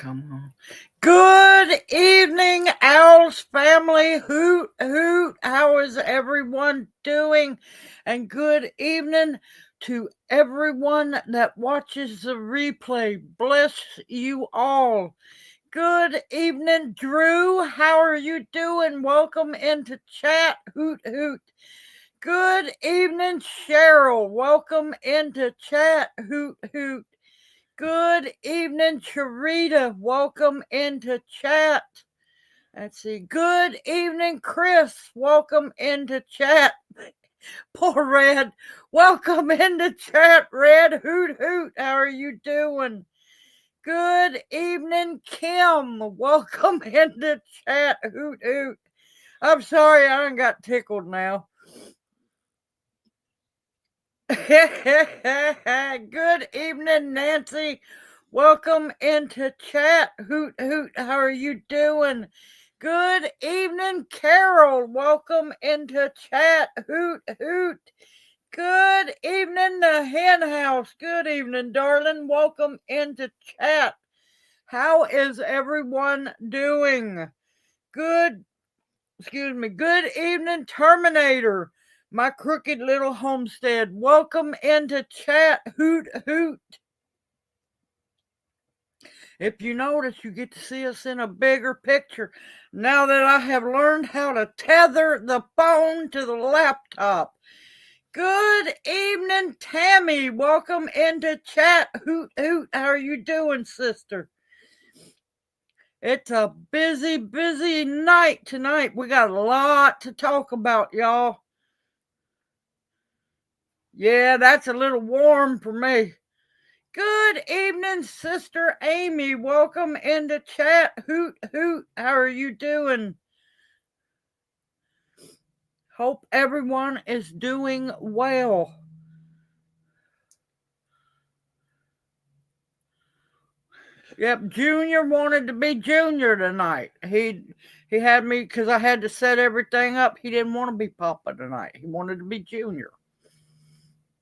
Come on. Good evening, OWLS family. Hoot, hoot. How is everyone doing? And good evening to everyone that watches the replay. Bless you all. Good evening, Drew. How are you doing? Welcome into chat. Hoot, hoot. Good evening, Cheryl. Welcome into chat. Hoot, hoot. Good evening, Charita. Welcome into chat. Let's see. Good evening, Chris. Welcome into chat. Poor Red. Welcome into chat, Red. Hoot, hoot. How are you doing? Good evening, Kim. Welcome into chat. Hoot, hoot. I'm sorry, I done got tickled now. Good evening, Nancy. Welcome into chat. Hoot, hoot. How are you doing? Good evening, Carol. Welcome into chat. Hoot, hoot. Good evening, the hen house. Good evening, darling. Welcome into chat. How is everyone doing? Good evening, Terminator. My crooked little homestead. Welcome into chat. Hoot, hoot. If you notice, you get to see us in a bigger picture now that I have learned how to tether the phone to the laptop. Good evening, Tammy. Welcome into chat. Hoot, hoot. How are you doing, sister? It's a busy, busy night tonight. We got a lot to talk about, y'all. Yeah, that's a little warm for me. Good evening, Sister Amy. Welcome into chat. Hoot, hoot. How are you doing? Hope everyone is doing well. Yep, Junior wanted to be Junior tonight. He had me because I had to set everything up. He didn't want to be Papa tonight. He wanted to be Junior.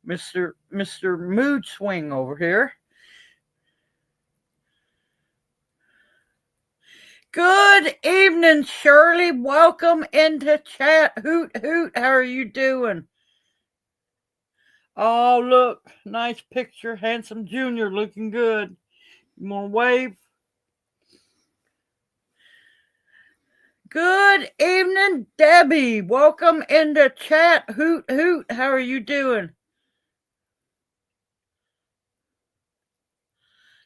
Mr. Mood Swing over here. Good evening, Shirley. Welcome into chat. Hoot, hoot. How are you doing? Oh, look. Nice picture. Handsome Junior looking good. You want to wave? Good evening, Debbie. Welcome into chat. Hoot, hoot. How are you doing?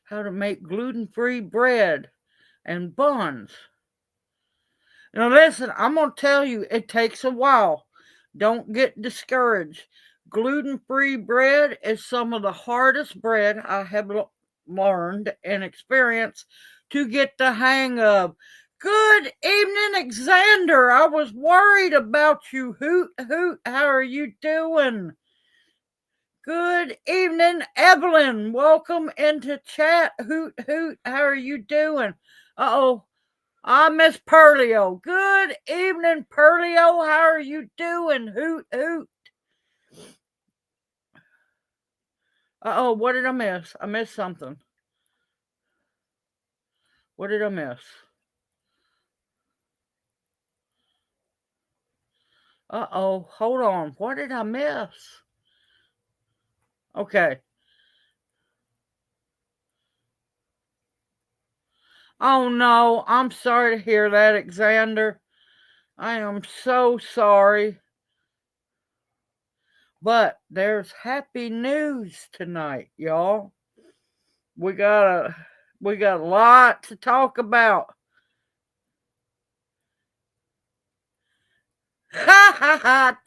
How to make gluten-free bread and buns. Now listen, I'm going to tell you, it takes a while. Don't get discouraged. Gluten-free bread is some of the hardest bread I have learned and experienced to get the hang of. Good evening, Xander. I was worried about you. Hoot, hoot. How are you doing? Good evening, Evelyn. Welcome into chat. Hoot, hoot. How are you doing? Uh-oh. I miss Perlio. Good evening, Perlio. How are you doing? Hoot, hoot. Uh-oh, what did I miss? I missed something. What did I miss? Uh-oh, hold on. What did I miss? Okay. Oh, no. I'm sorry to hear that, Xander. I am so sorry. But there's happy news tonight, y'all. We got a lot to talk about. Ha ha ha.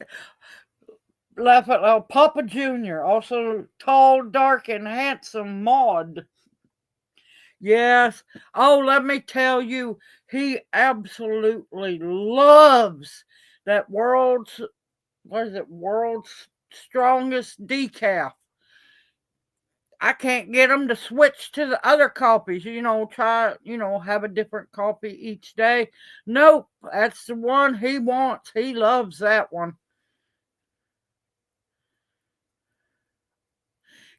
Laugh out loud. Papa Jr., also tall, dark, and handsome Maud. Yes. Oh, let me tell you, he absolutely loves that world's strongest decaf. I can't get him to switch to the other coffees, have a different coffee each day. Nope, that's the one he wants. He loves that one.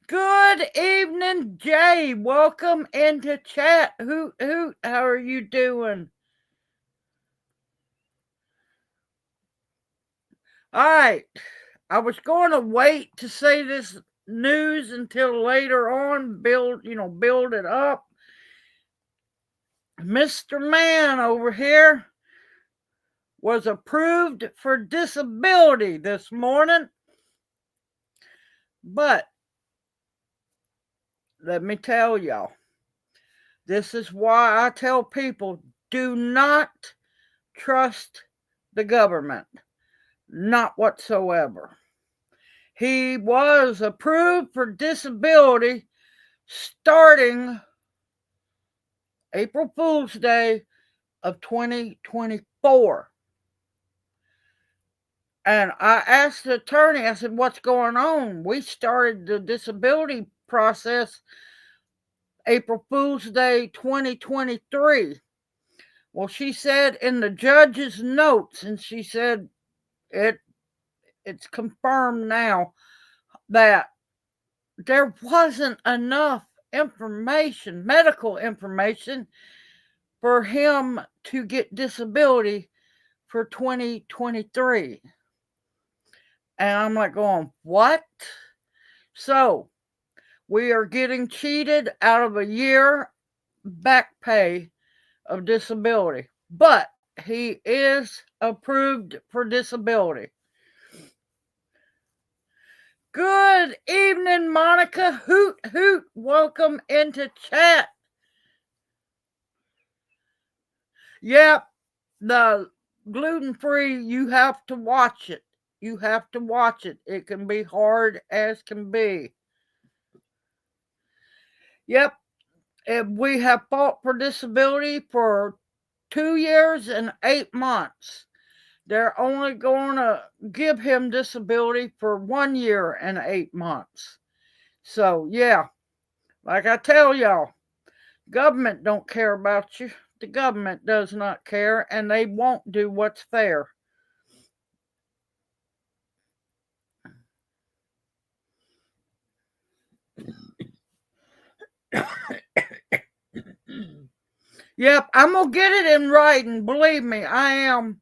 Good evening, Jay. Welcome into chat. Hoot, hoot. How are you doing? All right. I was going to wait to say this news until later on, build it up. Mr. Man over here was approved for disability this morning. But let me tell y'all, this is why I tell people, do not trust the government. Not whatsoever. He was approved for disability starting April Fool's Day of 2024. And I asked the attorney, I said, what's going on? We started the disability process April Fool's Day 2023. Well, she said in the judge's notes, and she said it's confirmed now that there wasn't enough information, medical information, for him to get disability for 2023. And I'm like going, what? So we are getting cheated out of a year back pay of disability. But he is approved for disability. Good evening, Monica. Hoot, hoot. Welcome into chat. Yep, the gluten-free, you have to watch it. You have to watch it. It can be hard as can be. Yep, we have fought for disability for 2 years and 8 months. They're only going to give him disability for 1 year and 8 months. So, yeah, like I tell y'all, government don't care about you. The government does not care, and they won't do what's fair. Yep, I'm going to get it in writing. Believe me, I am.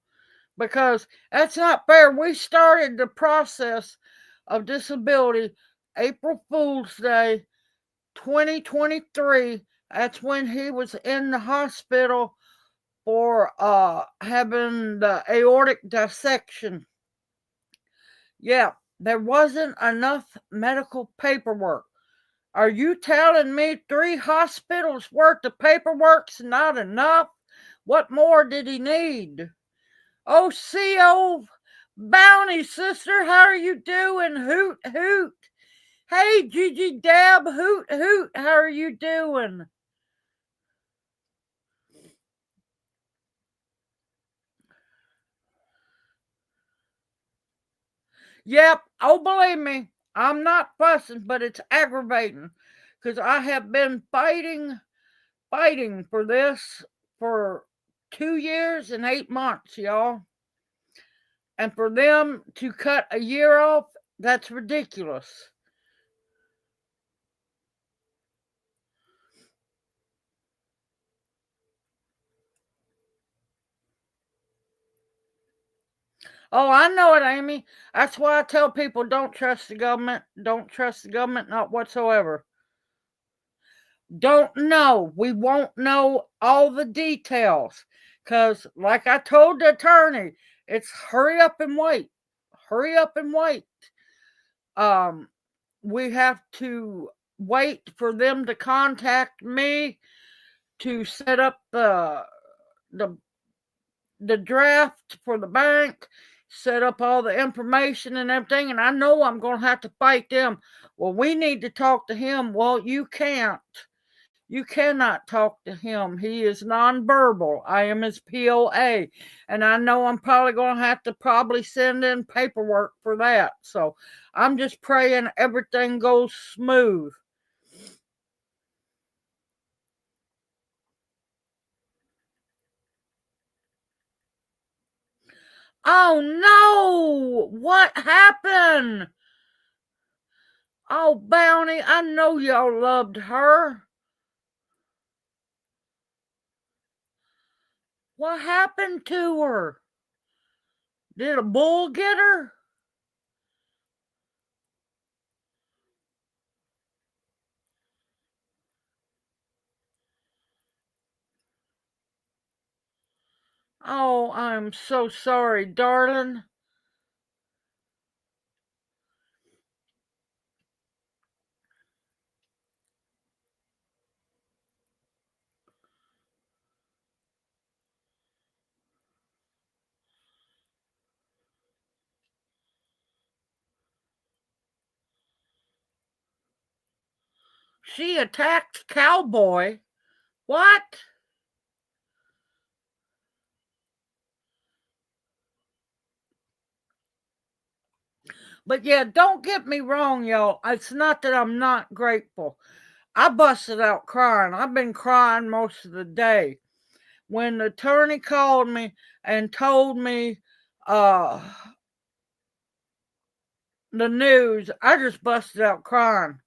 Because that's not fair. We started the process of disability April Fool's Day 2023. That's when he was in the hospital for having the aortic dissection. Yeah, there wasn't enough medical paperwork. Are you telling me 3 hospitals worth of paperwork's not enough? What more did he need? Oh, CO Bounty, sister, how are you doing? Hoot, hoot. Hey, Gigi Deb, hoot, hoot, how are you doing? Yep, oh, believe me, I'm not fussing, but it's aggravating because I have been fighting for this for 2 years and 8 months, y'all. And for them to cut a year off, that's ridiculous. Oh, I know it, Amy. That's why I tell people don't trust the government. Don't trust the government, not whatsoever. Don't know. We won't know all the details. Because, like I told the attorney, it's hurry up and wait. Hurry up and wait. We have to wait for them to contact me to set up the draft for the bank, set up all the information and everything, and I know I'm going to have to fight them. Well, we need to talk to him. Well, you can't. You cannot talk to him. He is nonverbal. I am his POA, and I know I'm probably going to have to send in paperwork for that. So I'm just praying everything goes smooth. Oh no! What happened? Oh, Bounty, I know y'all loved her. What happened to her? Did a bull get her? Oh, I'm so sorry, darling. She attacked Cowboy. What? But yeah, don't get me wrong, y'all. It's not that I'm not grateful. I busted out crying. I've been crying most of the day. When the attorney called me and told me uh, the news, I just busted out crying.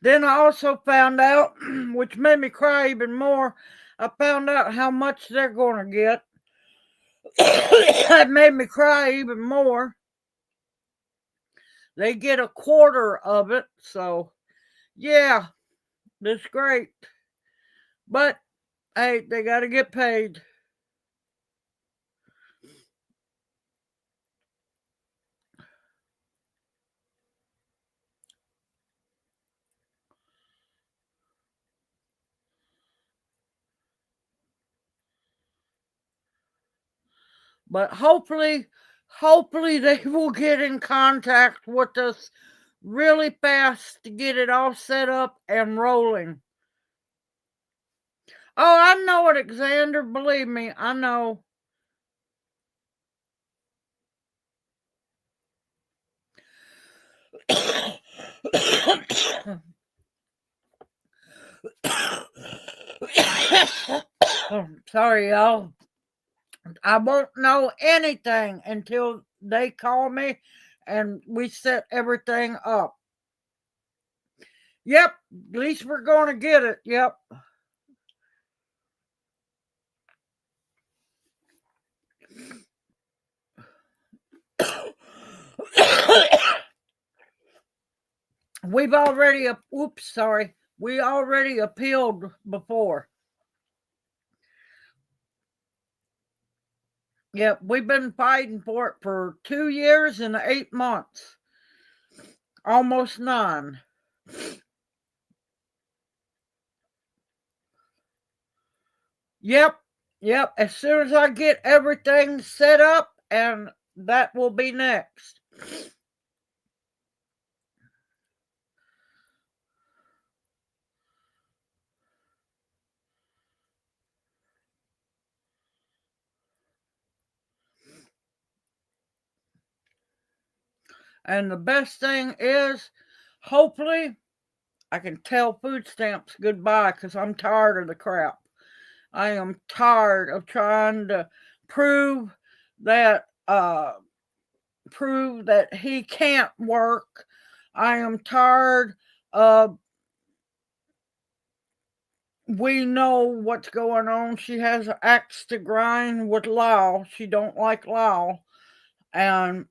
Then I also found out, which made me cry even more, I found out how much they're going to get. That made me cry even more. They get a quarter of it, so yeah, that's great. But hey, they got to get paid. But hopefully they will get in contact with us really fast to get it all set up and rolling. Oh, I know it, Alexander. Believe me, I know. Sorry, y'all. I won't know anything until they call me and we set everything up. Yep, at least we're going to get it. Yep. We've already, we already appealed before. Yep, we've been fighting for it for 2 years and 8 months. Almost 9. Yep, yep. As soon as I get everything set up, and that will be next. And the best thing is, hopefully, I can tell food stamps goodbye because I'm tired of the crap. I am tired of trying to prove that he can't work. I am tired of we know what's going on. She has an axe to grind with Lyle. She don't like Lyle. And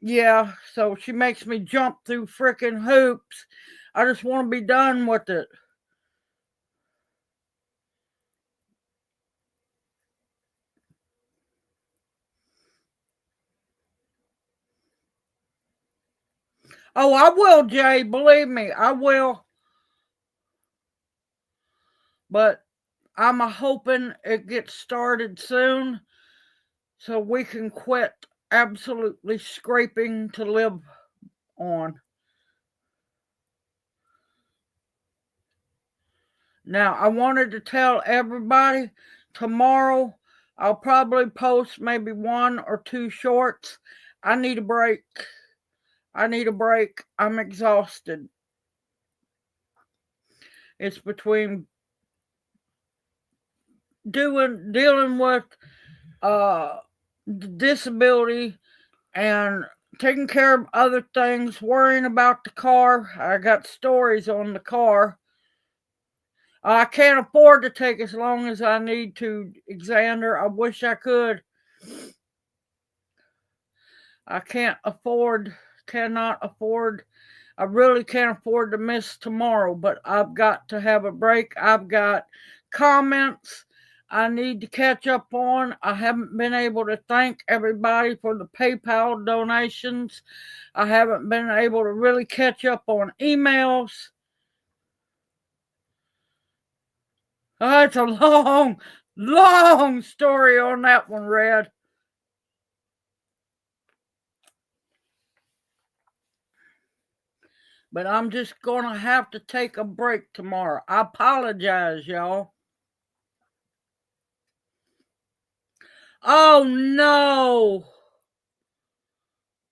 yeah, so she makes me jump through freaking hoops. I just want to be done with it. Oh, I will, Jay. Believe me, I will. But I'm a hoping it gets started soon so we can quit absolutely scraping to live on. Now, I wanted to tell everybody tomorrow I'll probably post maybe 1 or 2 shorts. I need a break. I need a break. I'm exhausted. It's between dealing with disability and taking care of other things, worrying about the car. I got stories on the car. I can't afford to take as long as I need to, Xander. I wish I could. I cannot afford. I really can't afford to miss tomorrow, but I've got to have a break. I've got comments I need to catch up on. I haven't been able to thank everybody for the PayPal donations. I haven't been able to really catch up on emails. It's a long, long story on that one, Red. But I'm just going to have to take a break tomorrow. I apologize, y'all. Oh, no.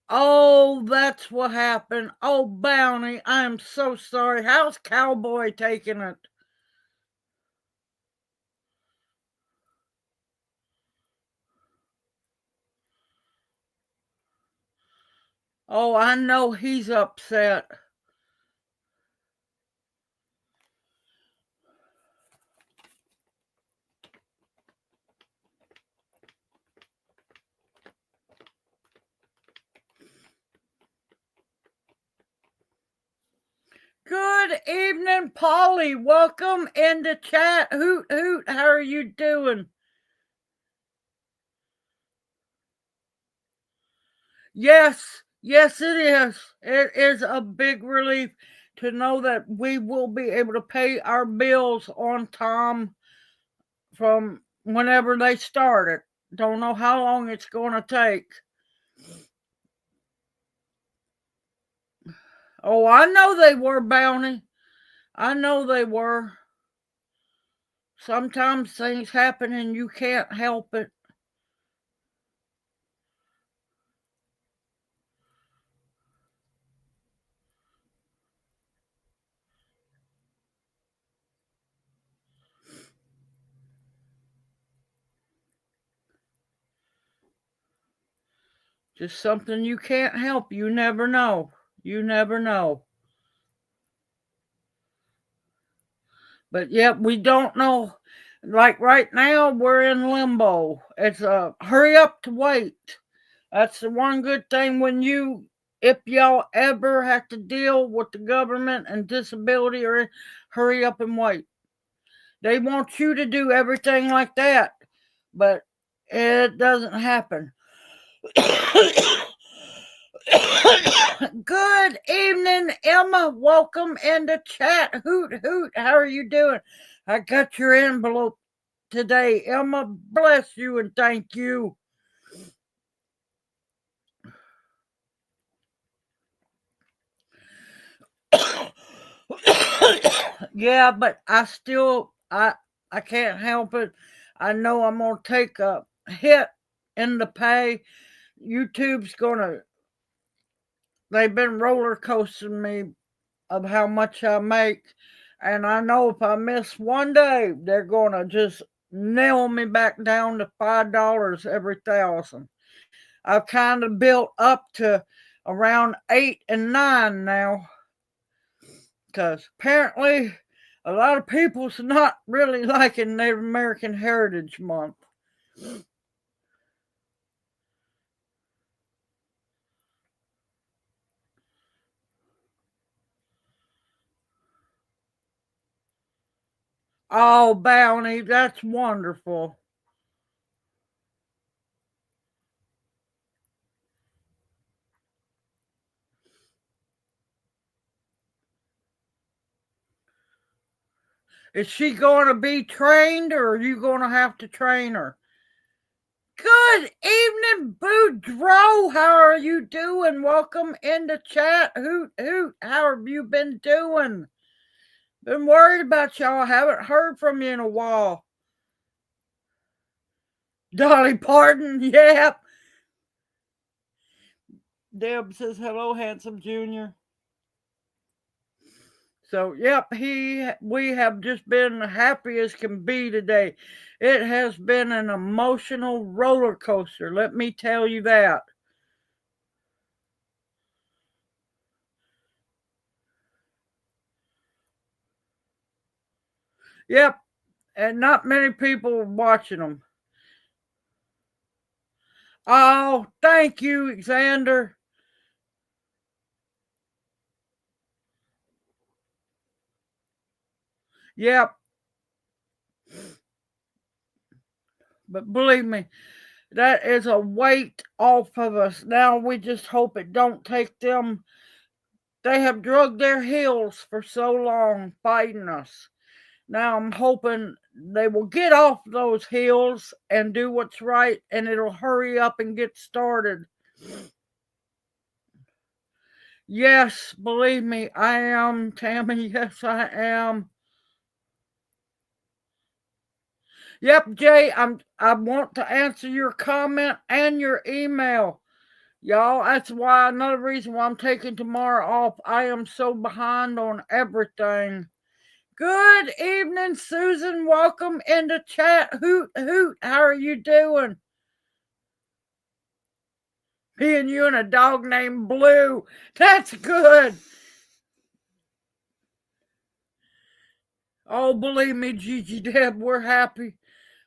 Oh, that's what happened. Oh, Bounty, I am so sorry. How's Cowboy taking it? Oh, I know he's upset. Good evening, Polly. Welcome into chat. Hoot, hoot. How are you doing? Yes, yes, it is. It is a big relief to know that we will be able to pay our bills on time from whenever they started. Don't know how long it's going to take. Oh, I know they were, Bounty. I know they were. Sometimes things happen and you can't help it. Just something you can't help. You never know. You never know. But yet we don't know. Like right now, we're in limbo. It's a hurry up to wait. That's the one good thing if y'all ever have to deal with the government and disability, or hurry up and wait. They want you to do everything like that, but it doesn't happen. Good evening, Emma. Welcome into chat. Hoot, hoot. How are you doing? I got your envelope today. Emma, bless you and thank you. Yeah, but I can't help it. I know I'm gonna take a hit in the pay. YouTube's gonna they've been roller coasting me of how much I make. And I know if I miss one day, they're gonna just nail me back down to $5 every 1,000. I've kind of built up to around 8 and 9 now, because apparently a lot of people's not really liking Native American Heritage Month. Oh, Bounty, that's wonderful. Is she going to be trained, or are you going to have to train her? Good evening, Boudreaux. How are you doing? Welcome into chat. Hoot, hoot. How have you been doing? Been worried about y'all. Haven't heard from you in a while. Dolly Parton, yeah. Deb says, hello, handsome junior. So, yep, we have just been happy as can be today. It has been an emotional roller coaster, let me tell you that. Yep, and not many people are watching them. Oh, thank you, Xander. Yep, but believe me, that is a weight off of us. Now we just hope it don't take them. They have drugged their heels for so long fighting us. Now I'm hoping they will get off those heels and do what's right, and it'll hurry up and get started. Yes, believe me, I am, Tammy. Yes, I am. Yep, Jay, I want to answer your comment and your email. Y'all, that's why another reason why I'm taking tomorrow off. I am so behind on everything. Good evening, Susan. Welcome into chat. Hoot hoot. How are you doing? Me and you and a dog named Blue. That's good. Oh, believe me, Gigi Deb, we're happy.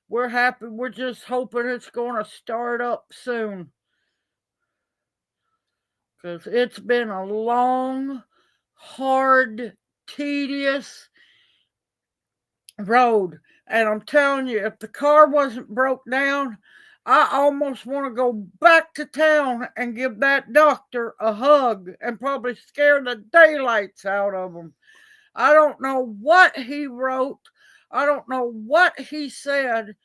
We're happy. We're just hoping it's going to start up soon. Because it's been a long, hard, tedious road. And I'm telling you, if the car wasn't broke down, I almost want to go back to town and give that doctor a hug and probably scare the daylights out of him. I don't know what he wrote. I don't know what he said,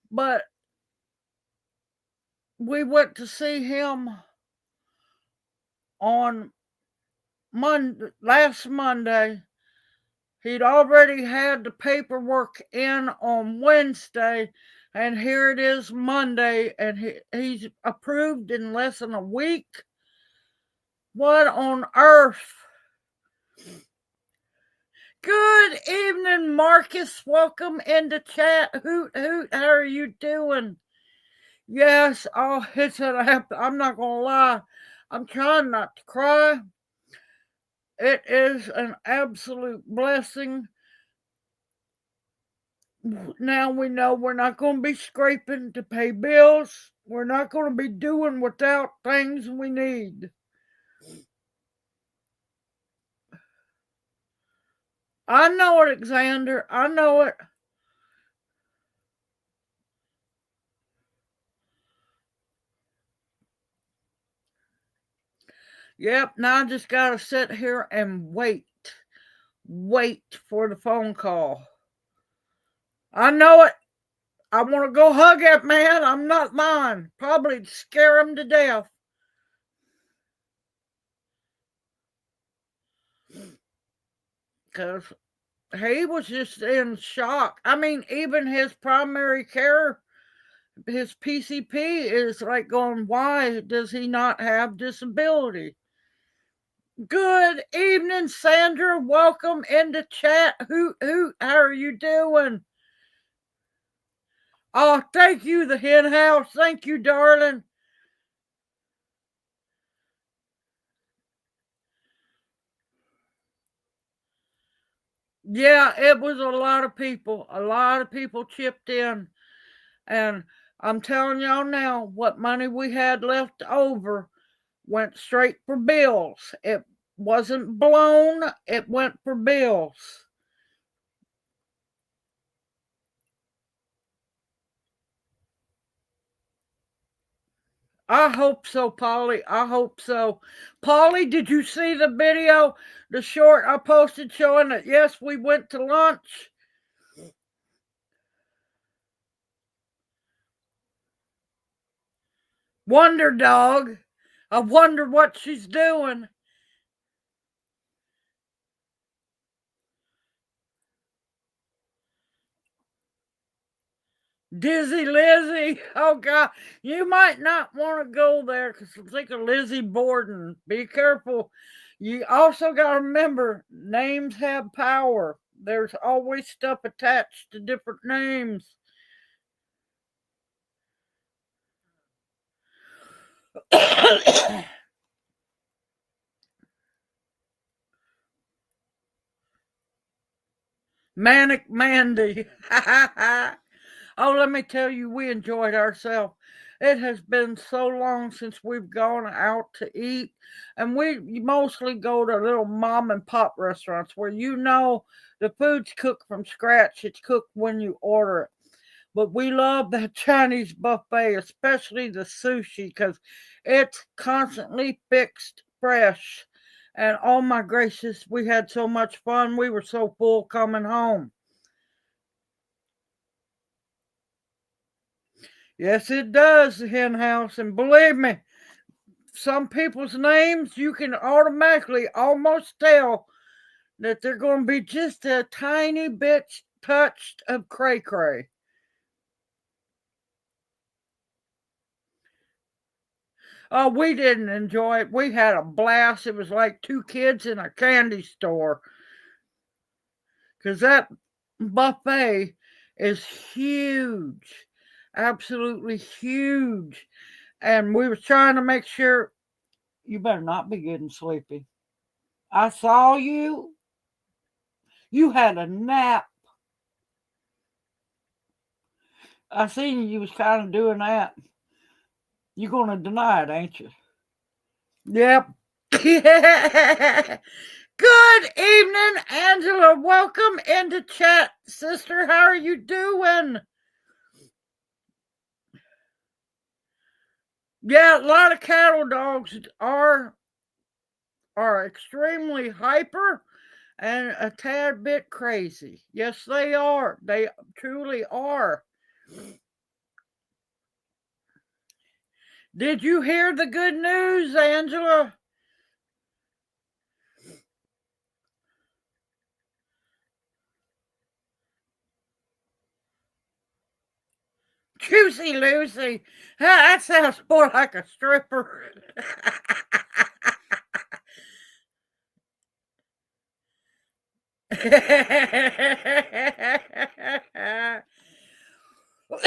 but we went to see him on last Monday. He'd already had the paperwork in on Wednesday, and here it is Monday, and he's approved in less than a week. What on earth? Good evening, Marcus. Welcome into chat. Hoot hoot. How are you doing? Yes. Oh, I'm not gonna lie. I'm trying not to cry. It is an absolute blessing. Now we know we're not going to be scraping to pay bills. We're not going to be doing without things we need. I know it, Xander. I know it. Yep, now I just got to sit here and wait. Wait for the phone call. I know it. I want to go hug that man. I'm not lying. Probably scare him to death. Because he was just in shock. I mean, even his primary care, his PCP is like going, why does he not have disability? Good evening, Sandra. Welcome into chat. Hoot hoot. How are you doing? Oh, thank you, the hen house. Thank you, darling. Yeah, it was a lot of people. A lot of people chipped in. And I'm telling y'all now, what money we had left over went straight for bills. It wasn't blown, it went for bills. I hope so, Polly. I hope so. Polly, did you see the video, the short I posted showing that, yes, we went to lunch? Wonder Dog. I wonder what she's doing. Dizzy Lizzie. Oh, God. You might not want to go there because I think of Lizzie Borden. Be careful. You also got to remember names have power. There's always stuff attached to different names. Manic Mandy. Oh, let me tell you, we enjoyed ourselves. It has been so long since we've gone out to eat, and we mostly go to little mom and pop restaurants where the food's cooked from scratch. It's cooked when you order it. But we love that Chinese buffet, especially the sushi, because it's constantly fixed fresh. And oh my gracious, we had so much fun. We were so full coming home. Yes, it does, the hen house. And believe me, some people's names you can automatically almost tell that they're going to be just a tiny bit touched of cray cray. Oh, we didn't enjoy it. We had a blast. It was like two kids in a candy store because that buffet is huge, absolutely huge. And we was trying to make sure you better not be getting sleepy. I saw you. You had a nap. I seen you was kind of doing that. You gonna deny it, ain't you? Yep. Good evening, Angela. Welcome into chat, sister. How are you doing? Yeah, a lot of cattle dogs are extremely hyper and a tad bit crazy. Yes, they are. They truly are. Did you hear the good news, Angela? Juicy Lucy. That sounds more like a stripper.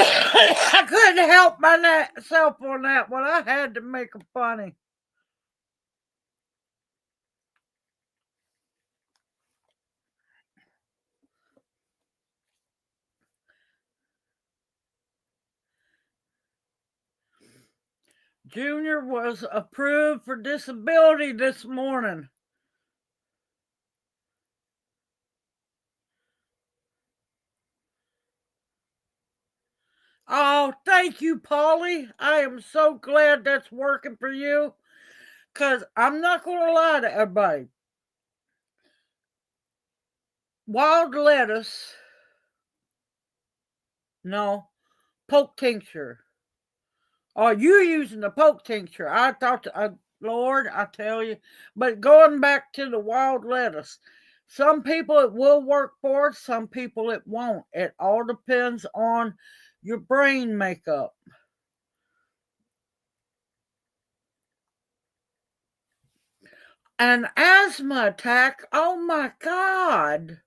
I couldn't help myself on that one. I had to make it funny. Junior was approved for disability this morning. Oh, thank you, Polly. I am so glad that's working for you. Because I'm not going to lie to everybody. Wild lettuce, no, poke tincture. Oh, you using the poke tincture. I thought, Lord, I tell you. But going back to the wild lettuce, some people it will work for, some people it won't. It all depends on your brain makeup. An asthma attack, oh my God.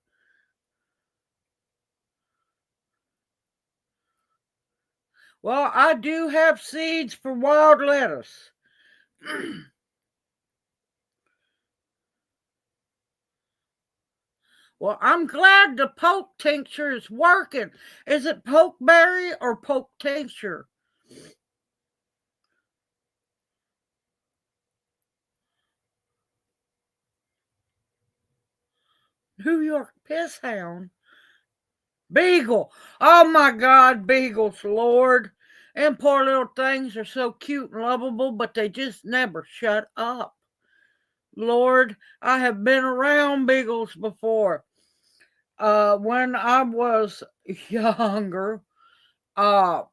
Well, I do have seeds for wild lettuce. Well, I'm glad the poke tincture is working. Is it pokeberry or poke tincture? New York piss hound. Beagle. Oh my God, beagles, Lord. And poor little things are so cute and lovable, but they just never shut up. Lord, I have been around beagles before. When I was younger, uh,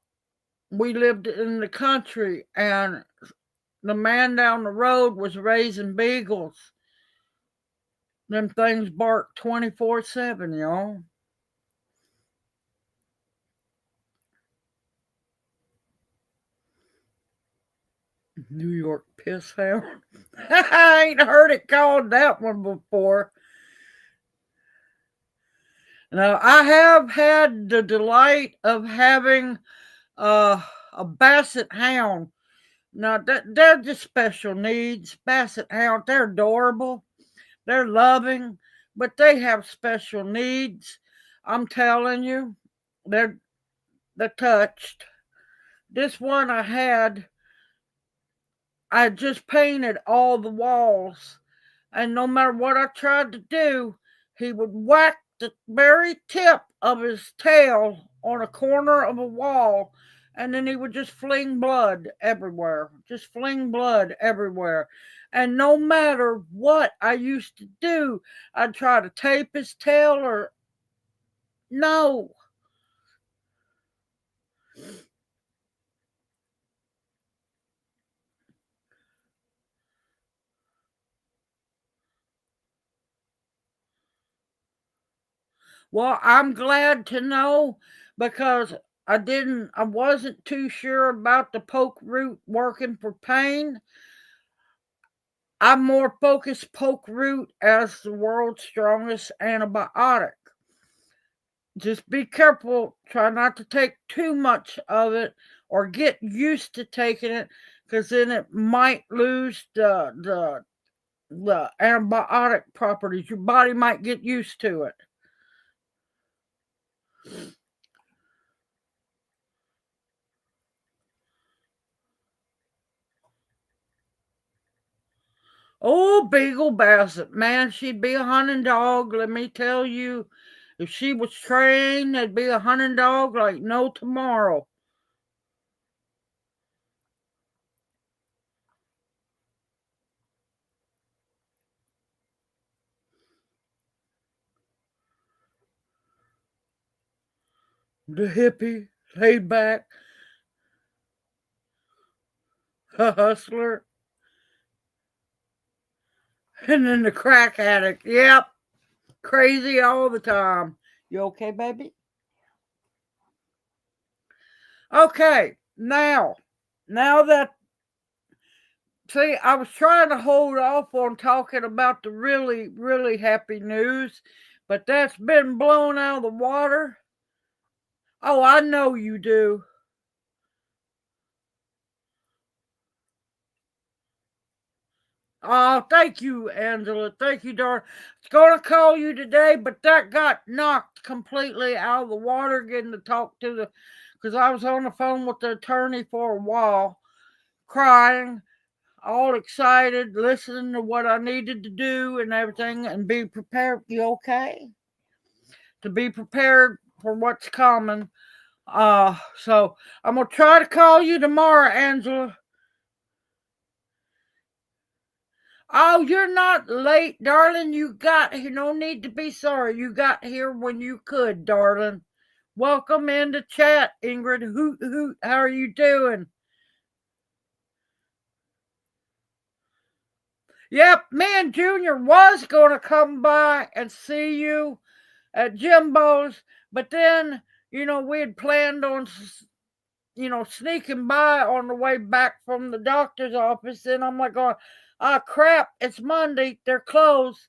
we lived in the country, and the man down the road was raising beagles. Them things bark 24/7, y'all. New York piss hound. I ain't heard it called that one before. Now, I have had the delight of having a basset hound. Now, they're just special needs. Basset hound, they're adorable, they're loving, but they have special needs. I'm telling you, they're touched. This one I just painted all the walls, and no matter what I tried to do, he would whack the very tip of his tail on a corner of a wall, and then he would just fling blood everywhere. Just fling blood everywhere. And no matter what I used to do, I'd try to tape his tail or no. Well, I'm glad to know because I wasn't too sure about the poke root working for pain. I'm more focused poke root as the world's strongest antibiotic. Just be careful, try not to take too much of it or get used to taking it because then it might lose the antibiotic properties. Your body might get used to it. Oh, Beagle Basset, man, she'd be a hunting dog, let me tell you. If she was trained, it'd be a hunting dog like no tomorrow. The hippie, laid back, a hustler, and then the crack addict. Yep, crazy all the time. You okay, baby? Okay, now that see, I was trying to hold off on talking about the really, really happy news, but that's been blown out of the water. Oh, I know you do. Oh, thank you, Angela. Thank you, darling. I was going to call you today, but that got knocked completely out of the water getting to talk to because I was on the phone with the attorney for a while, crying, all excited, listening to what I needed to do and everything, and be prepared. You okay? To be prepared for what's coming. So I'm gonna try to call you tomorrow, Angela. Oh, you're not late, darling. You got here. No need to be sorry. You got here when you could, darling. Welcome into chat, Ingrid. Hoot hoot. How are you doing? Yep, me and Junior was gonna come by and see you at Jimbo's, but then we had planned on sneaking by on the way back from the doctor's office. And I'm like, going, ah, crap, it's Monday. They're closed.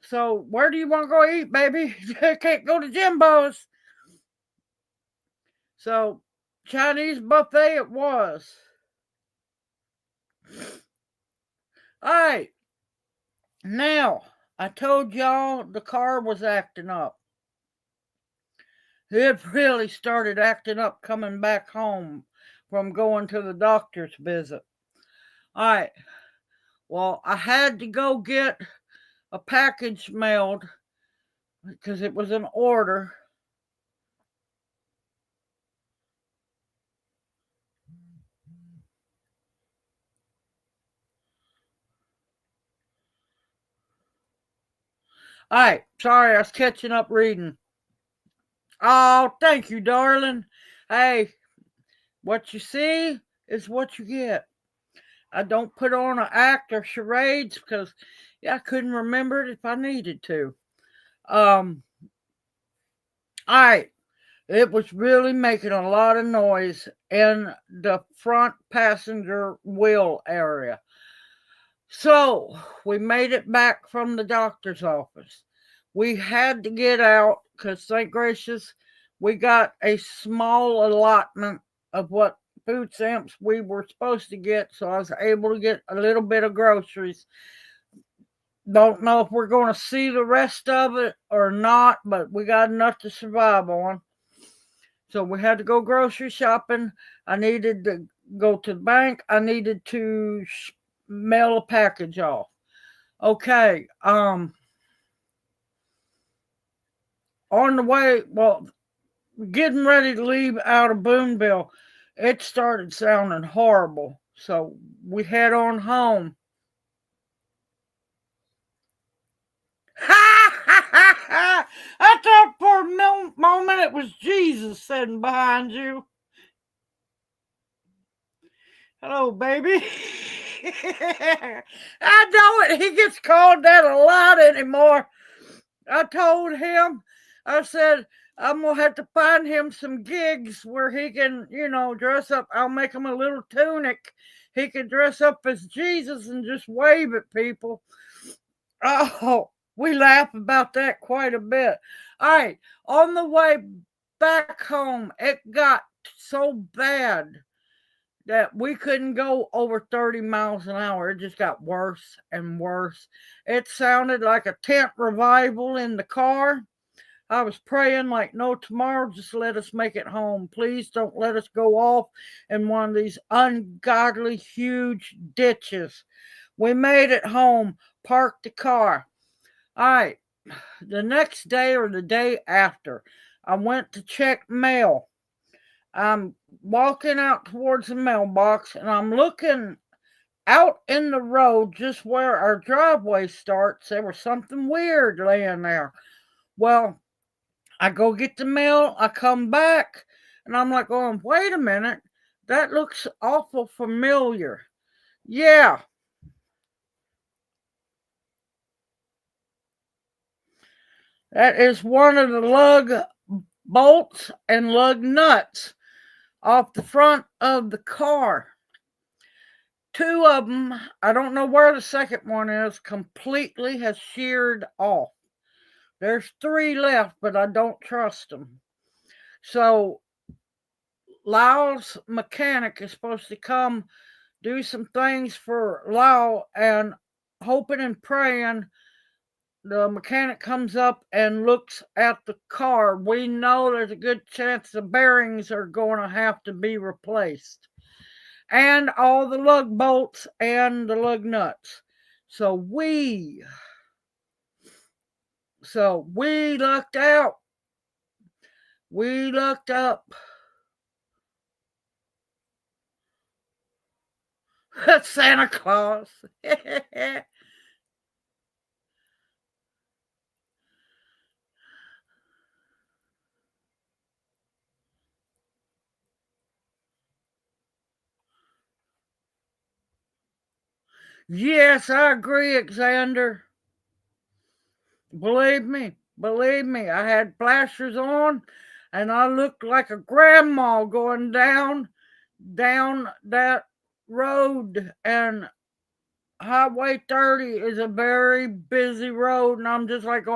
So where do you want to go eat, baby? Can't go to Jimbo's. So Chinese buffet it was. All right. Now, I told y'all the car was acting up. It really started acting up coming back home from going to the doctor's visit. All right. Well, I had to go get a package mailed because it was an order. All right, sorry, I was catching up reading. Oh, thank you, darling. Hey, what you see is what you get. I don't put on an act or charades because I couldn't remember it if I needed to. All right, it was really making a lot of noise in the front passenger wheel area. So we made it back from the doctor's office. We had to get out because, thank gracious, we got a small allotment of what food stamps we were supposed to get. So I was able to get a little bit of groceries. Don't know if we're going to see the rest of it or not, but we got enough to survive on. So we had to go grocery shopping. I needed to go to the bank. I needed to mail a package off. Okay. On the way, well, getting ready to leave out of Booneville, it started sounding horrible. So we head on home. I thought for a moment it was Jesus sitting behind you. Hello, baby. I know it. He gets called that a lot anymore. I told him, I said, I'm going to have to find him some gigs where he can, dress up. I'll make him a little tunic. He can dress up as Jesus and just wave at people. Oh, we laugh about that quite a bit. All right, on the way back home, it got so bad that we couldn't go over 30 miles an hour. It just got worse and worse. It sounded like a tent revival in the car. I was praying like no tomorrow, just let us make it home. Please don't let us go off in one of these ungodly huge ditches. We made it home, parked the car. All right, the next day or the day after, I went to check mail. I'm walking out towards the mailbox and I'm looking out in the road just where our driveway starts. There was something weird laying there. Well, I go get the mail, I come back, and I'm like going, wait a minute, that looks awful familiar. Yeah. That is one of the lug bolts and lug nuts off the front of the car. Two of them, I don't know where the second one is, completely has sheared off. There's three left, but I don't trust them. So Lyle's mechanic is supposed to come do some things for Lyle, and hoping and praying the mechanic comes up and looks at the car. We know there's a good chance the bearings are going to have to be replaced, and all the lug bolts and the lug nuts. So we lucked out. We lucked up. Santa Claus. Yes, I agree, Xander. Believe me, I had flashers on and I looked like a grandma going down that road, and Highway 30 is a very busy road, and I'm just like,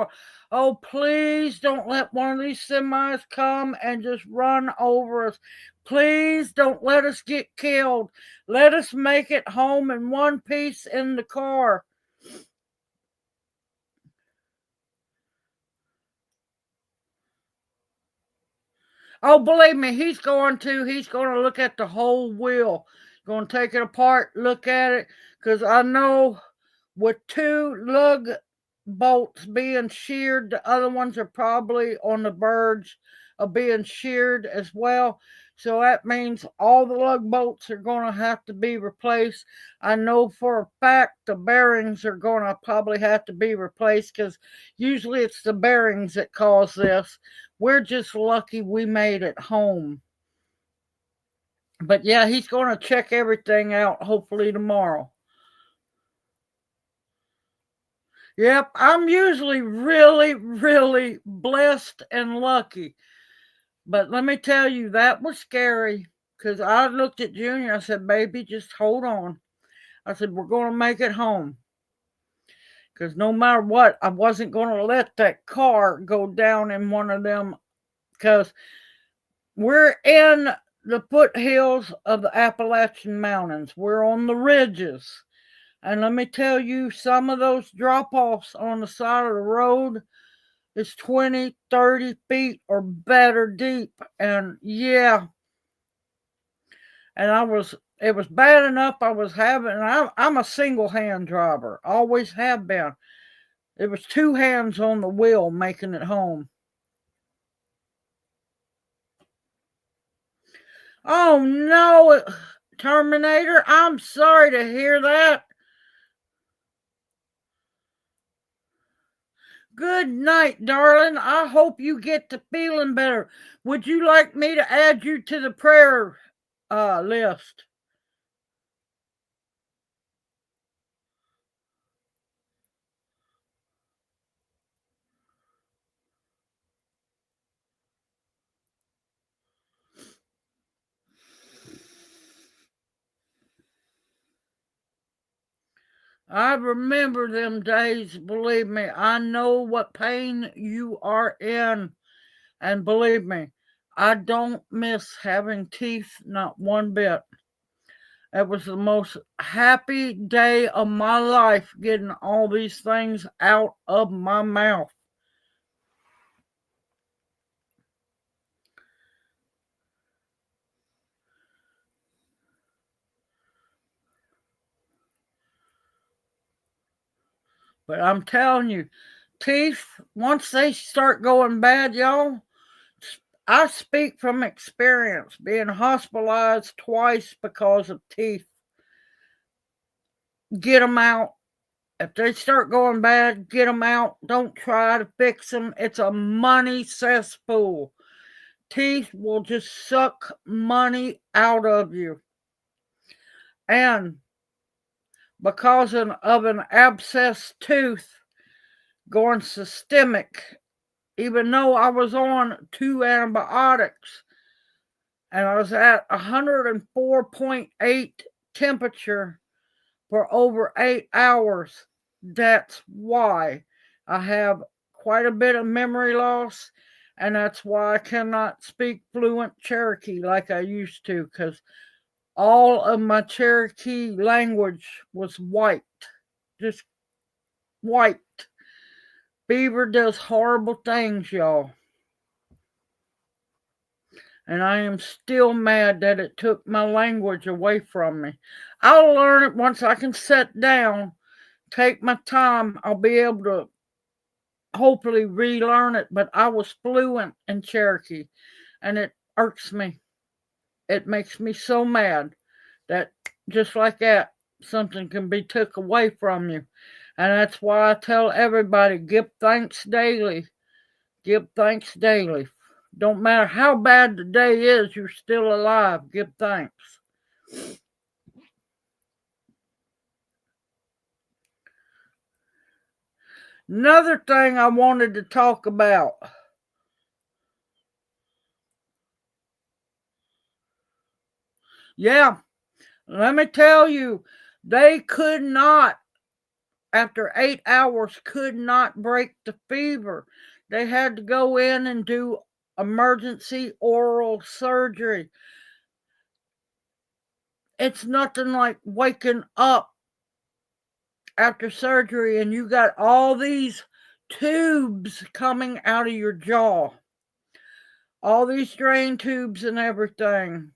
oh, please don't let one of these semis come and just run over us. Please don't let us get killed. Let us make it home in one piece in the car. Oh, believe me, he's going to. He's going to look at the whole wheel. Going to take it apart, look at it, because I know with two lug bolts being sheared, the other ones are probably on the verge of being sheared as well. So that means all the lug bolts are going to have to be replaced. I know for a fact the bearings are going to probably have to be replaced, because usually it's the bearings that cause this. We're just lucky we made it home. But yeah, he's going to check everything out hopefully tomorrow. Yep, I'm usually really, really blessed and lucky. But let me tell you, that was scary, because I looked at Junior. I said, baby, just hold on. I said, we're going to make it home. Because no matter what, I wasn't going to let that car go down in one of them, because we're in the foothills of the Appalachian Mountains. We're on the ridges. And let me tell you, some of those drop-offs on the side of the road is 20, 30 feet or better deep. And yeah, and it was bad enough I was having, I'm a single hand driver, always have been. It was two hands on the wheel making it home. Oh no, Terminator, I'm sorry to hear that. Good night, darling. I hope you get to feeling better. Would you like me to add you to the prayer list? I remember them days, believe me. I know what pain you are in. And believe me, I don't miss having teeth, not one bit. It was the most happy day of my life getting all these things out of my mouth. But I'm telling you, teeth, once they start going bad, y'all, I speak from experience, being hospitalized twice because of teeth. Get them out. If they start going bad, get them out. Don't try to fix them. It's a money cesspool. Teeth will just suck money out of you. And because of an abscessed tooth going systemic, even though I was on 2 antibiotics and I was at 104.8 temperature for over 8 hours, that's why I have quite a bit of memory loss. And that's why I cannot speak fluent Cherokee like I used to, because all of my Cherokee language was wiped, just wiped. Fever does horrible things, y'all. And I am still mad that it took my language away from me. I'll learn it once I can sit down, take my time. I'll be able to hopefully relearn it, but I was fluent in Cherokee and it irks me. It makes me so mad that just like that, something can be took away from you. And that's why I tell everybody, give thanks daily. Give thanks daily. Don't matter how bad the day is, you're still alive. Give thanks. Another thing I wanted to talk about. Yeah, let me tell you, they could not, after 8 hours, could not break the fever. They had to go in and do emergency oral surgery. It's nothing like waking up after surgery and you got all these tubes coming out of your jaw, all these drain tubes and everything.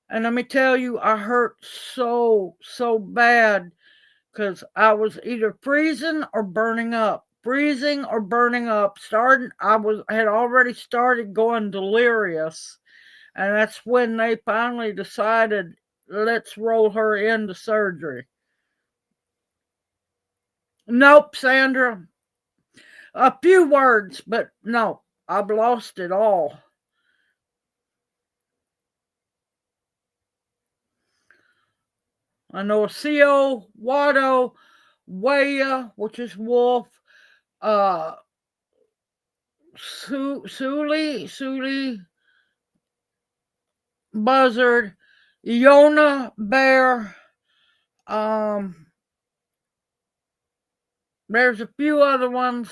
And let me tell you, I hurt so bad because I was either freezing or burning up. Freezing or burning up. Had already started going delirious. And that's when they finally decided, let's roll her into surgery. Nope, Sandra. A few words, but no, I've lost it all. I know Seo, Wado, Waya, which is wolf, uh, Suli, buzzard, Iona, bear. Um, there's a few other ones,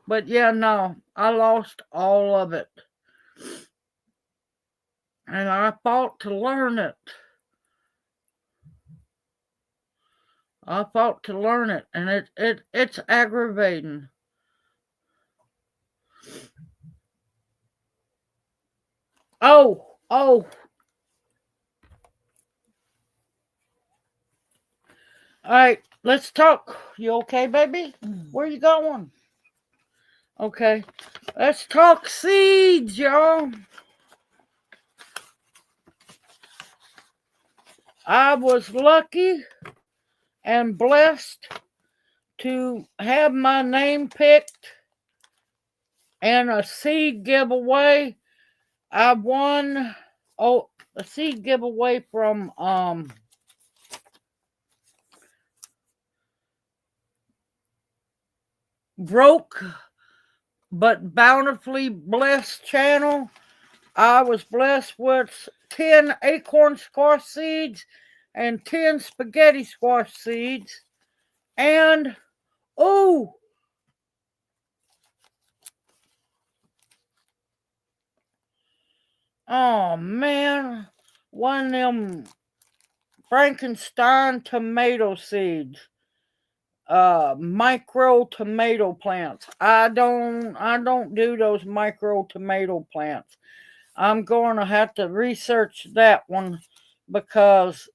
but yeah, no, I lost all of it. And I fought to learn it. I fought to learn it, and it's aggravating. Oh, oh. All right, let's talk. You okay, baby? Where you going? Okay, let's talk seeds, y'all. I was lucky and blessed to have my name picked in a seed giveaway. I won a seed giveaway from Broke but Bountifully Blessed channel. I was blessed with 10 acorn squash seeds and 10 spaghetti squash seeds. And, oh man, one of them Frankenstein tomato seeds. Micro tomato plants. I don't do those micro tomato plants. I'm going to have to research that one because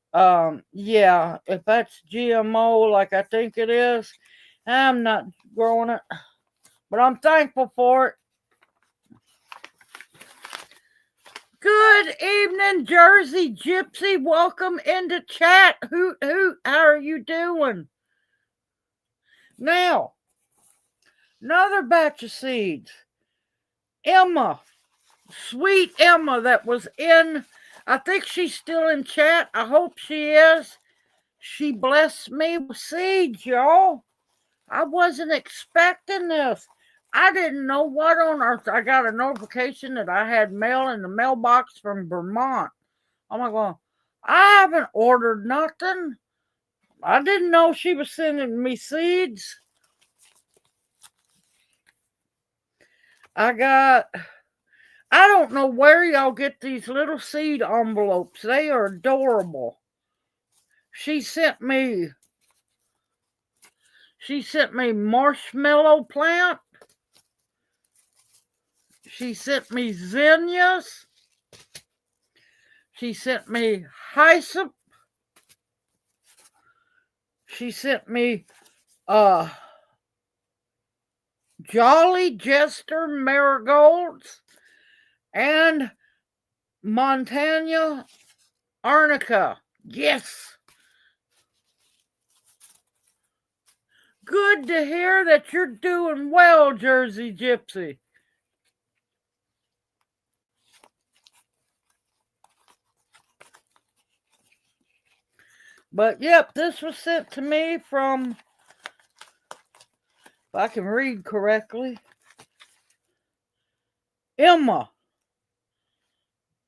yeah, if that's GMO like I think it is, I'm not growing it. But I'm thankful for it. Good evening, Jersey Gypsy. Welcome into chat. Hoot hoot. How are you doing? Now, another batch of seeds. Emma, sweet Emma, that was in, I think she's still in chat. I hope she is. She blessed me with seeds, y'all. I wasn't expecting this. I didn't know what on earth. I got a notification that I had mail in the mailbox from Vermont. I'm like, well, I haven't ordered nothing. I didn't know she was sending me seeds. I don't know where y'all get these little seed envelopes. They are adorable. She sent me marshmallow plant. She sent me zinnias. She sent me hyssop. She sent me Jolly Jester marigolds and Montana arnica. Yes. Good to hear that you're doing well, Jersey Gypsy. But yep, this was sent to me from, if I can read correctly, Emma.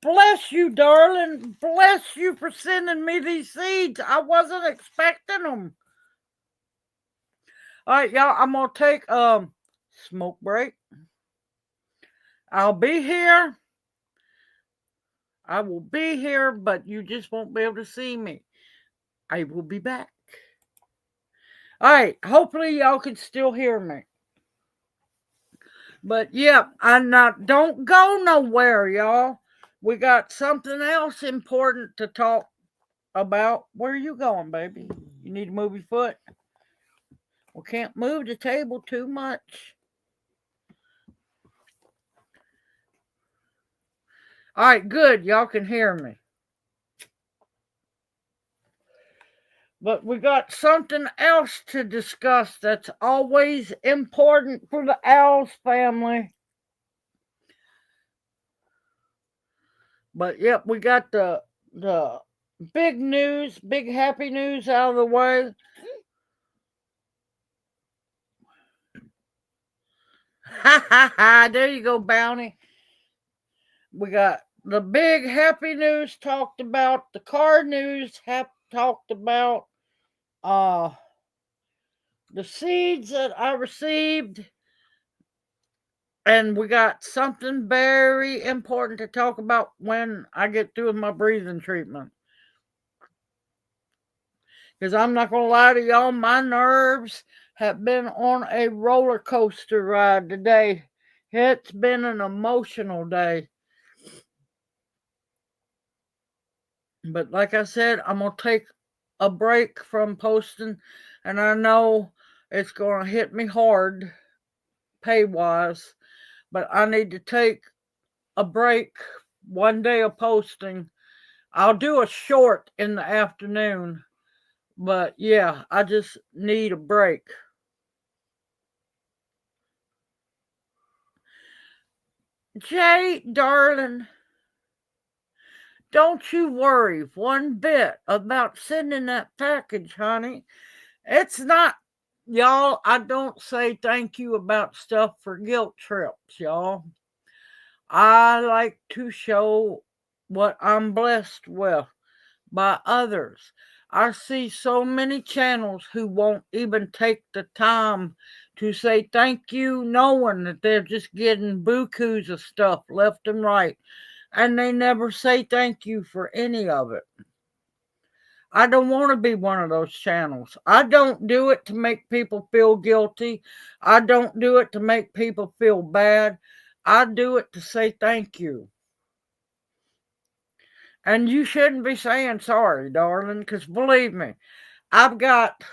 Bless you, darling. Bless you for sending me these seeds. I wasn't expecting them. All right, y'all, I'm going to take a smoke break. I'll be here. I will be here, but you just won't be able to see me. I will be back. All right, hopefully y'all can still hear me. But yeah, I'm not, don't go nowhere, y'all. We got something else important to talk about. Where are you going, baby? You need to move your foot? We can't move the table too much. All right, good. Y'all can hear me. But we got something else to discuss that's always important for the OWLS family. But yep, we got the big news, big happy news out of the way. Ha ha ha, there you go, Bounty. We got the big happy news talked about, the car news talked about, the seeds that I received, and we got something very important to talk about when I get through with my breathing treatment. Because I'm not going to lie to y'all, my nerves have been on a roller coaster ride today. It's been an emotional day. But like I said, I'm going to take a break from posting, and I know it's going to hit me hard pay wise, but I need to take a break one day of posting. I'll do a short in the afternoon, but yeah, I just need a break. Jay, darling, don't you worry one bit about sending that package, honey. It's not, y'all, I don't say thank you about stuff for guilt trips, y'all. I like to show what I'm blessed with by others. I see so many channels who won't even take the time to say thank you, knowing that they're just getting bukus of stuff left and right, and they never say thank you for any of it. I don't want to be one of those channels. I don't do it to make people feel guilty. I don't do it to make people feel bad. I do it to say thank you. And you shouldn't be saying sorry, darling, because believe me, I've got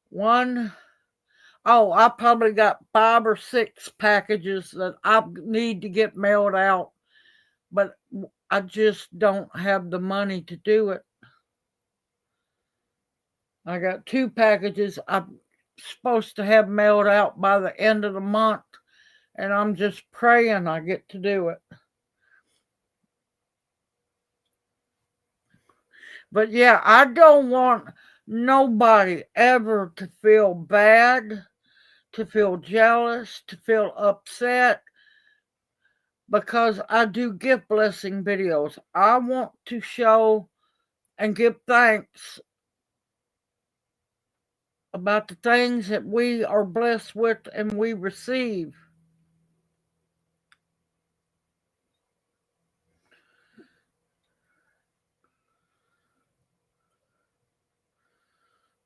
one, oh, I probably got 5 or 6 packages that I need to get mailed out, but I just don't have the money to do it. I got 2 packages I'm supposed to have mailed out by the end of the month, and I'm just praying I get to do it. But yeah, I don't want nobody ever to feel bad, to feel jealous, to feel upset because I do gift blessing videos. I want to show and give thanks about the things that we are blessed with and we receive.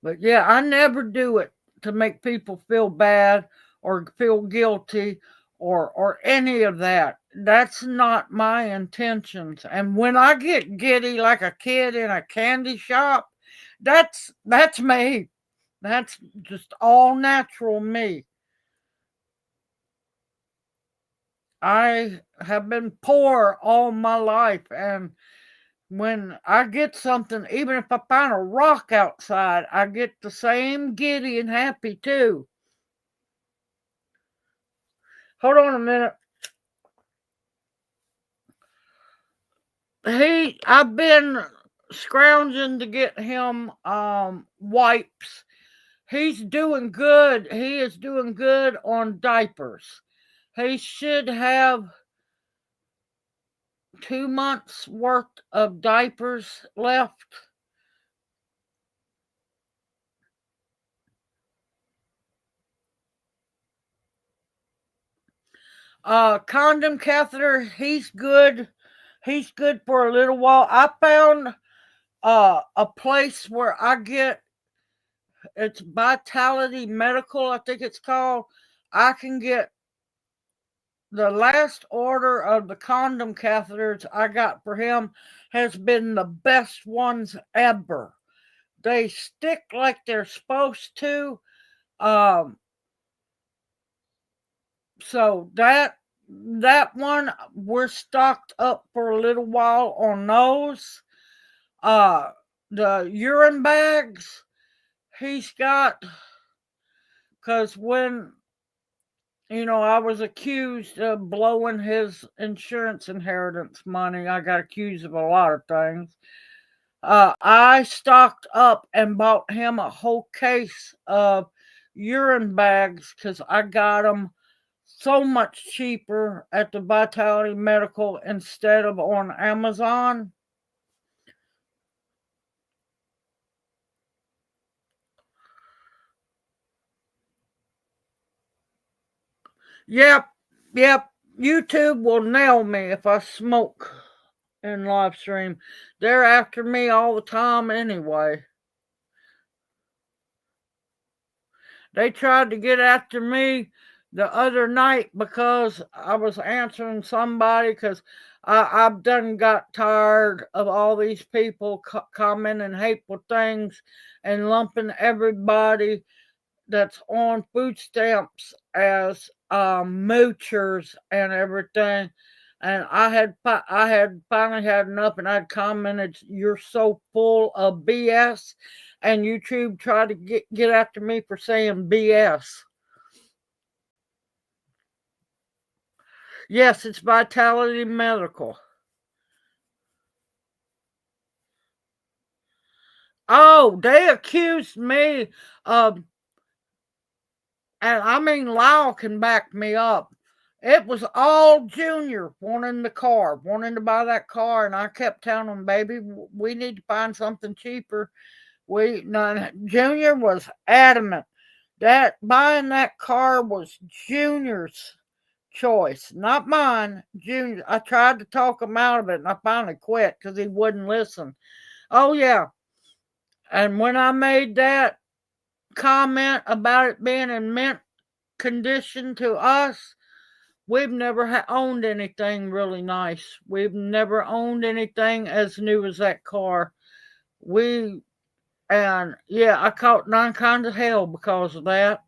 But yeah, I never do it to make people feel bad or feel guilty or any of that. That's not my intentions. And when I get giddy like a kid in a candy shop, that's me. That's just all natural me. I have been poor all my life, and when I get something, even if I find a rock outside, I get the same giddy and happy too. Hold on a minute. I've been scrounging to get him wipes. He's doing good. He is doing good on diapers. He should have 2 months worth of diapers left. Condom catheter, he's good. He's good for a little while. I found a place where I get, it's Vitality Medical, I think it's called. I can get the last order of the condom catheters I got for him has been the best ones ever. They stick like they're supposed to. Um, so that one we're stocked up for a little while on those. Uh, the urine bags he's got, because when I was accused of blowing his insurance inheritance money. I got accused of a lot of things. I stocked up and bought him a whole case of urine bags because I got them so much cheaper at the Vitality Medical instead of on Amazon. Yep, yep. YouTube will nail me if I smoke in live stream. They're after me all the time anyway. They tried to get after me the other night because I was answering somebody because I've done got tired of all these people commenting hateful things and lumping everybody that's on food stamps as moochers and everything. And I had finally had enough, and I'd commented, "You're so full of BS," and YouTube tried to get after me for saying BS. Yes, it's Vitality Medical. Oh, they accused me of, and I mean, Lyle can back me up. It was all Junior wanting the car, wanting to buy that car, and I kept telling him, "Baby, we need to find something cheaper." Junior was adamant that buying that car was Junior's choice, not mine. Junior, I tried to talk him out of it, and I finally quit because he wouldn't listen. Oh yeah, and when I made that comment about it being in mint condition to us, we've never owned anything really nice. We've never owned anything as new as that car. We And yeah, I caught 9 kinds of hell because of that.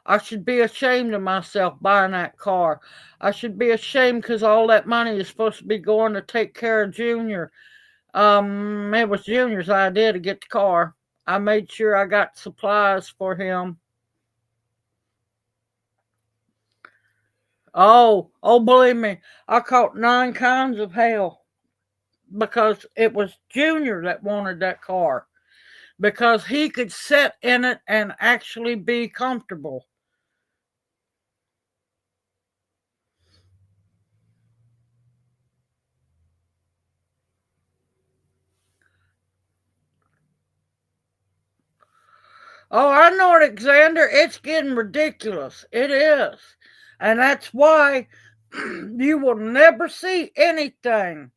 I should be ashamed of myself buying that car. I should be ashamed because all that money is supposed to be going to take care of Junior. It was Junior's idea to get the car. I made sure I got supplies for him. Oh, believe me, I caught 9 kinds of hell because it was Junior that wanted that car because he could sit in it and actually be comfortable. Oh, I know it, Alexander. It's getting ridiculous. It is. And that's why you will never see anything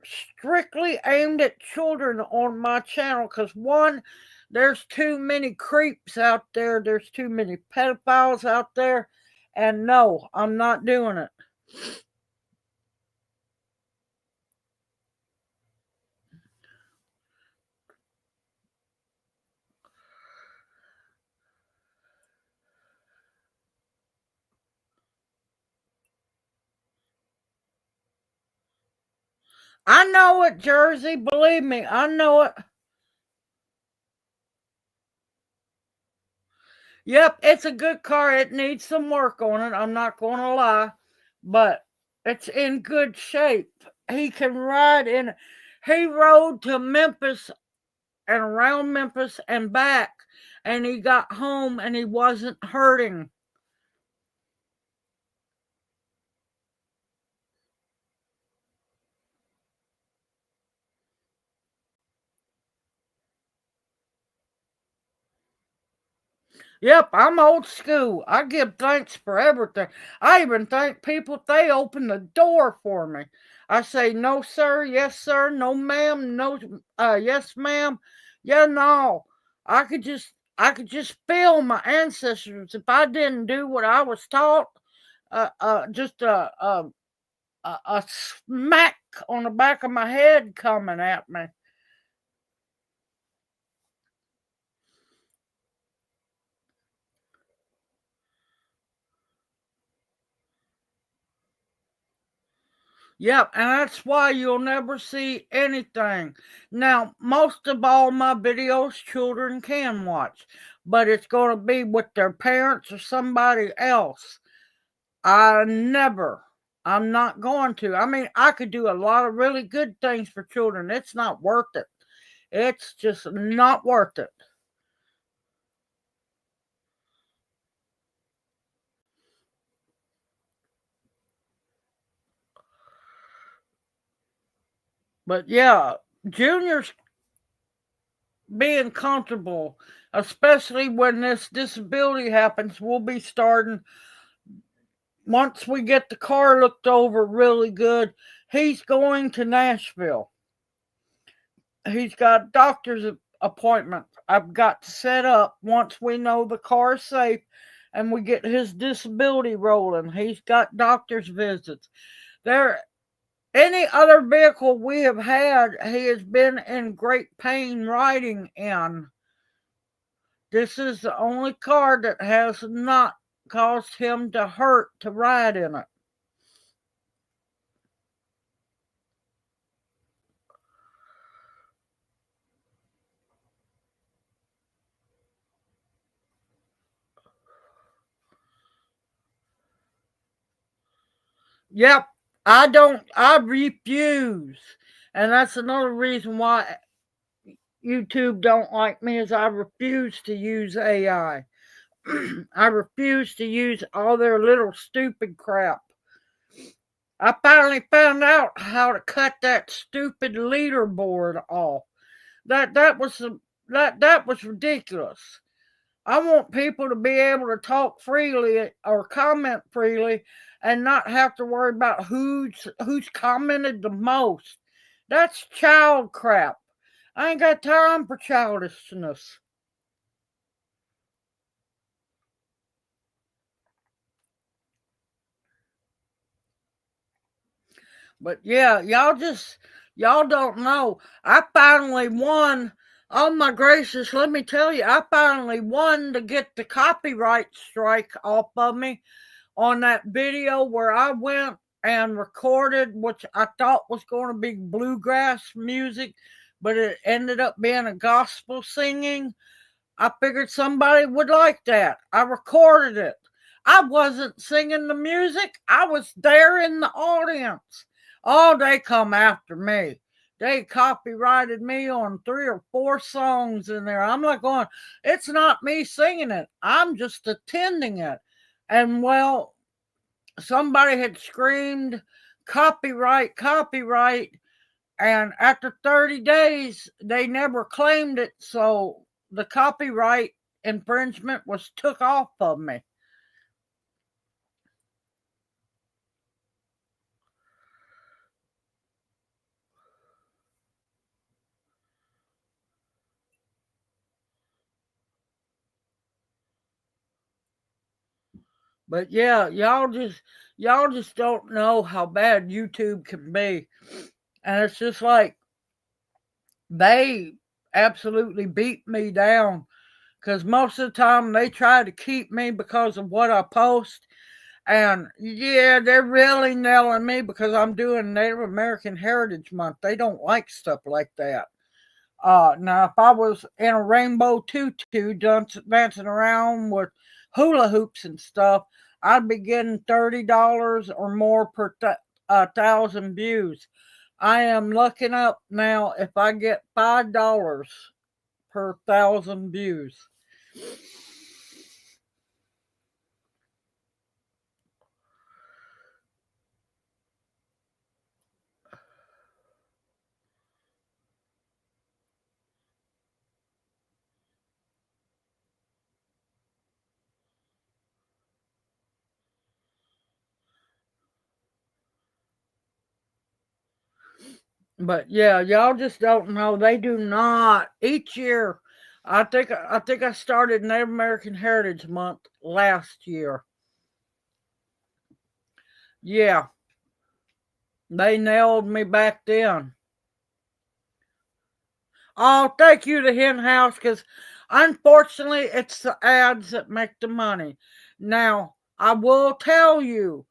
strictly aimed at children on my channel because, one, there's too many creeps out there, there's too many pedophiles out there, and no, I'm not doing it. I know it, Jersey. Believe me, I know it. Yep, it's a good car. It needs some work on it. I'm not going to lie, but it's in good shape. He can ride in. He rode to Memphis and around Memphis and back, and he got home and he wasn't hurting. Yep, I'm old school. I give thanks for everything. I even thank people if they open the door for me. I say no sir, yes sir, no ma'am, no yes ma'am, yeah no. I could just feel my ancestors if I didn't do what I was taught. Just a smack on the back of my head coming at me. Yep, and that's why you'll never see anything. Now, most of all my videos children can watch, but it's going to be with their parents or somebody else. I'm not going to. I mean, I could do a lot of really good things for children. It's not worth it. It's just not worth it. But yeah, Junior's being comfortable, especially when this disability happens. We'll be starting once we get the car looked over really good. He's going to Nashville. He's got doctor's appointment I've got to set up once we know the car's safe and we get his disability rolling. He's got doctor's visits. There, any other vehicle we have had, he has been in great pain riding in. This is the only car that has not caused him to hurt to ride in it. Yep, I refuse. And that's another reason why YouTube don't like me is I refuse to use AI. I refuse to use all their little stupid crap. I finally found out how to cut that stupid leaderboard off. That was that was ridiculous. I want people to be able to talk freely or comment freely and not have to worry about who's commented the most. That's child crap. I ain't got time for childishness. But yeah, y'all don't know. I finally won. Oh my gracious, let me tell you, I finally won to get the copyright strike off of me on that video where I went and recorded, which I thought was going to be bluegrass music, but it ended up being a gospel singing. I figured somebody would like that. I recorded it. I wasn't singing the music, I was there in the audience. Oh, they come after me. They copyrighted me on 3 or 4 songs in there. I'm like going, it's not me singing it. I'm just attending it. And well, somebody had screamed copyright, copyright, and after 30 days, they never claimed it, so the copyright infringement was took off of me. But yeah, y'all just don't know how bad YouTube can be. And it's just like they absolutely beat me down because most of the time they try to keep me because of what I post. And yeah, they're really nailing me because I'm doing Native American Heritage Month. They don't like stuff like that. Now, if I was in a rainbow tutu dancing around with hula hoops and stuff, I'd be getting $30 or more per 1,000 views. I am looking up now if I get $5 per 1,000 views. But yeah, y'all just don't know. They do not. Each year, I think I started Native American Heritage Month last year. Yeah, they nailed me back then. Oh, thank you to Hen House, because unfortunately, it's the ads that make the money. Now, I will tell you,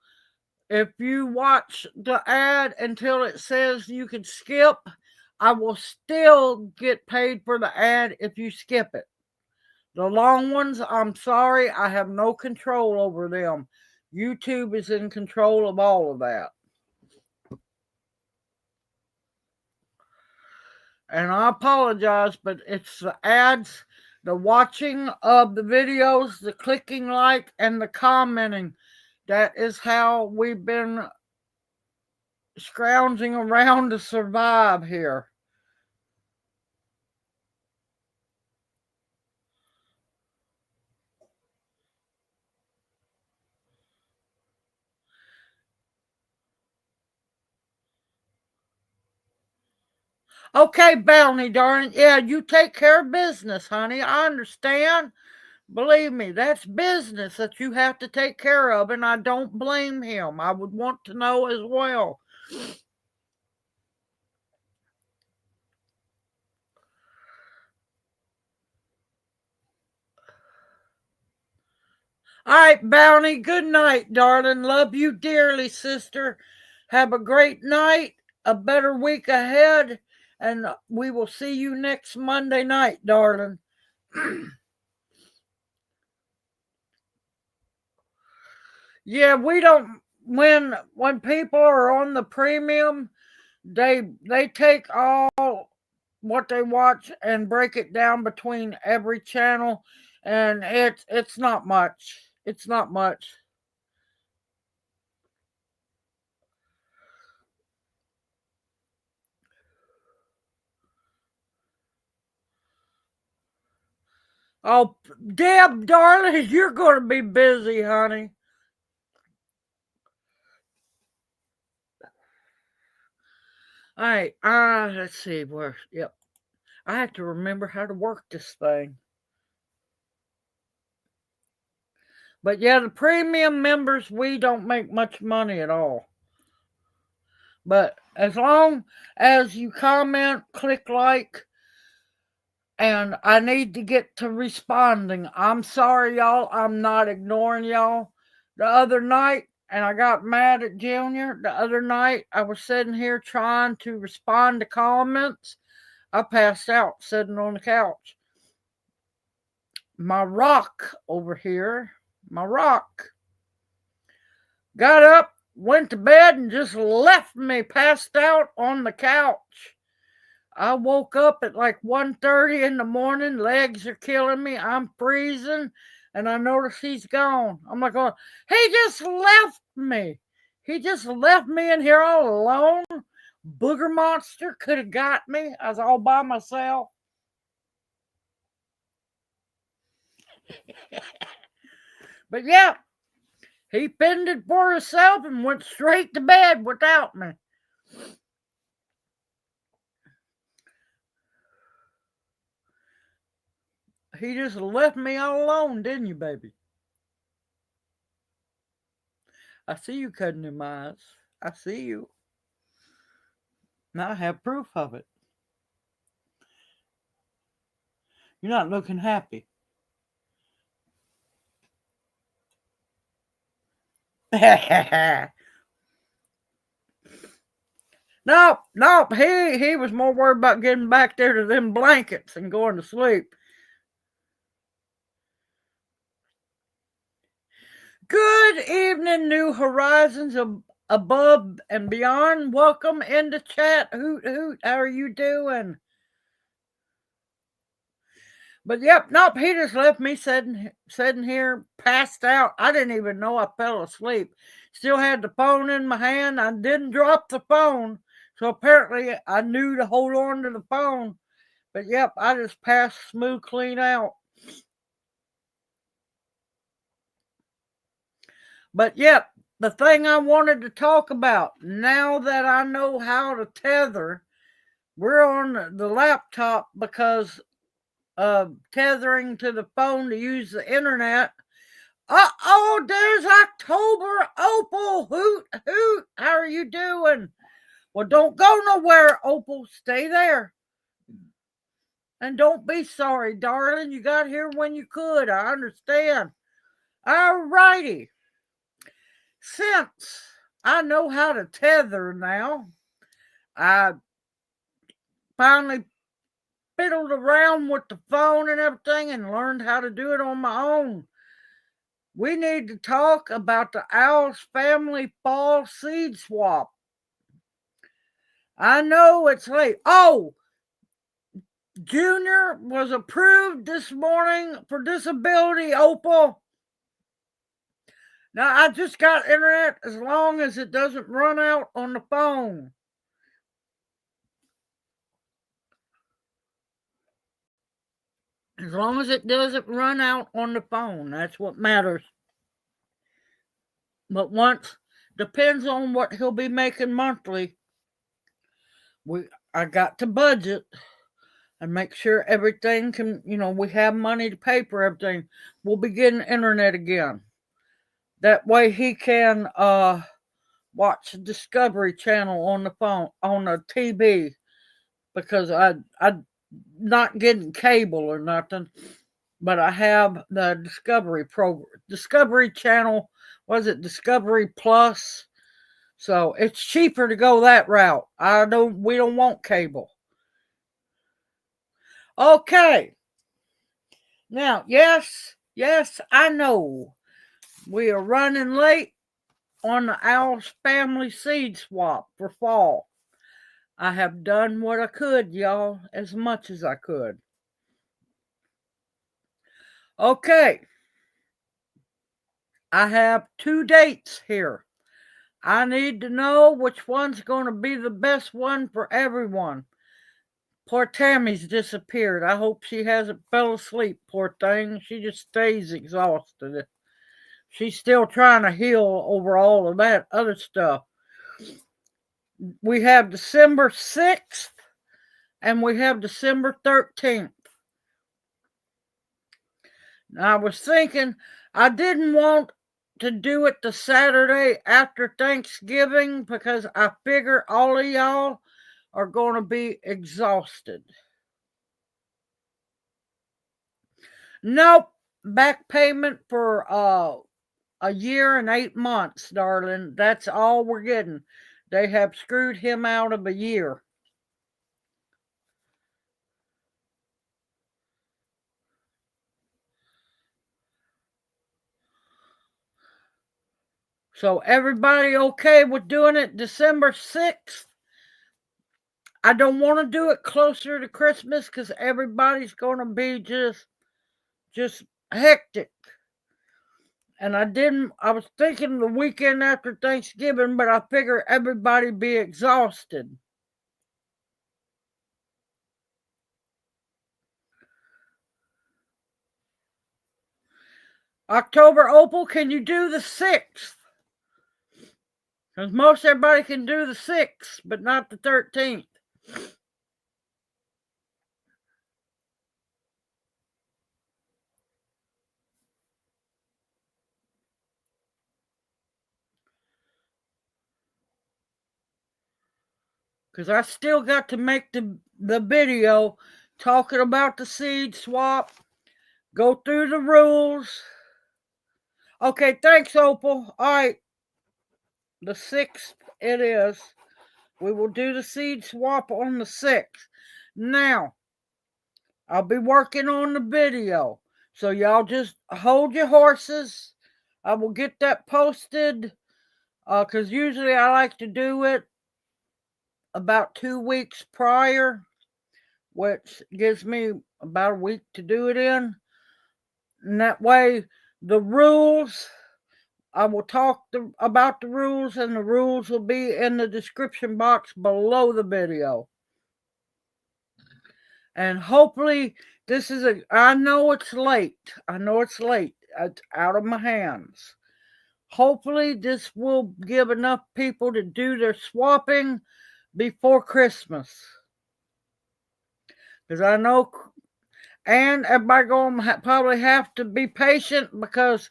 if you watch the ad until it says you can skip, I will still get paid for the ad if you skip it. The long ones, I'm sorry, I have no control over them. YouTube is in control of all of that. And I apologize, but it's the ads, the watching of the videos, the clicking like, and the commenting. That is how we've been scrounging around to survive here. Okay, Bounty, darling. Yeah, you take care of business, honey. I understand. Believe me, that's business that you have to take care of, and I don't blame him. I would want to know as well. All right, Bounty, good night, darling. Love you dearly, sister. Have a great night, a better week ahead, and we will see you next Monday night, darling. Yeah, we don't when people are on the premium, they take all what they watch and break it down between every channel, and it's not much. It's not much. Oh, Deb, darling, you're going to be busy, honey. All right. Let's see where. Yep. I have to remember how to work this thing. But yeah, the premium members, we don't make much money at all. But as long as you comment, click like, and I need to get to responding. I'm sorry, y'all. I'm not ignoring y'all. The other night, and I got mad at Junior. The other night, I was sitting here trying to respond to comments. I passed out sitting on the couch. My rock over here, my rock, got up, went to bed, and just left me passed out on the couch. I woke up at like 1:30 in the morning. Legs are killing me. I'm freezing. And I notice he's gone. I'm like, oh, he just left me. He just left me in here all alone. Booger monster could have got me. I was all by myself. But yeah, he fended for himself and went straight to bed without me. He just left me all alone, didn't you, baby? I see you cutting them eyes. I see you. Now I have proof of it. You're not looking happy. Nope, nope. He was more worried about getting back there to them blankets and going to sleep. Good evening, New Horizons above and beyond. Welcome into chat. Hoot hoot. How are you doing? But yep, nope. He just left me sitting here, passed out. I didn't even know I fell asleep. Still had the phone in my hand. I didn't drop the phone, so apparently I knew to hold on to the phone. But yep, I just passed smooth clean out. But yep, the thing I wanted to talk about, now that I know how to tether, we're on the laptop because of tethering to the phone to use the internet. Oh, there's October Opal. Hoot, hoot. How are you doing? Well, don't go nowhere, Opal. Stay there. And don't be sorry, darling. You got here when you could. I understand. All righty. Since I know how to tether now, I finally fiddled around with the phone and everything and learned how to do it on my own. We need to talk about the OWLS family fall seed swap. I know it's late. Oh, Junior was approved this morning for disability, Opal. Now, I just got internet as long as it doesn't run out on the phone. As long as it doesn't run out on the phone, that's what matters. But once, depends on what he'll be making monthly. I got to budget and make sure everything can, we have money to pay for everything. We'll be getting internet again. That way he can watch the Discovery Channel on the phone, on the TV, because I not getting cable or nothing, but I have the Discovery Channel. Was it Discovery Plus? So it's cheaper to go that route. We don't want cable. Okay. Now, yes, I know we are running late on the OWLS family seed swap for fall. I have done what I could, y'all, as much as I could. Okay. I have 2 dates here. I need to know which one's going to be the best one for everyone. Poor Tammy's disappeared. I hope she hasn't fell asleep, poor thing. She just stays exhausted. She's still trying to heal over all of that other stuff. We have December 6th and we have December 13th. Now, I was thinking I didn't want to do it the Saturday after Thanksgiving because I figure all of y'all are going to be exhausted. Nope. Back payment for a year and 8 months, darling. That's all we're getting. They have screwed him out of a year. So everybody okay with doing it December 6th? I don't want to do it closer to Christmas because everybody's going to be just hectic. And I was thinking the weekend after Thanksgiving, but I figure everybody be exhausted. October Opal, can you do the 6th? Because most everybody can do the 6th, but not the 13th. Because I still got to make the video talking about the seed swap, go through the rules. Okay, thanks, Opal. All right, the 6th it is. We will do the seed swap on the 6th. Now, I'll be working on the video. So y'all just hold your horses. I will get that posted. Because usually I like to do it about 2 weeks prior, which gives me about a week to do it in. And that way, the rules, I will talk about the rules, and the rules will be in the description box below the video. And hopefully, I know it's late. It's out of my hands. Hopefully, this will give enough people to do their swapping before Christmas. Because I know, and everybody going to probably have to be patient because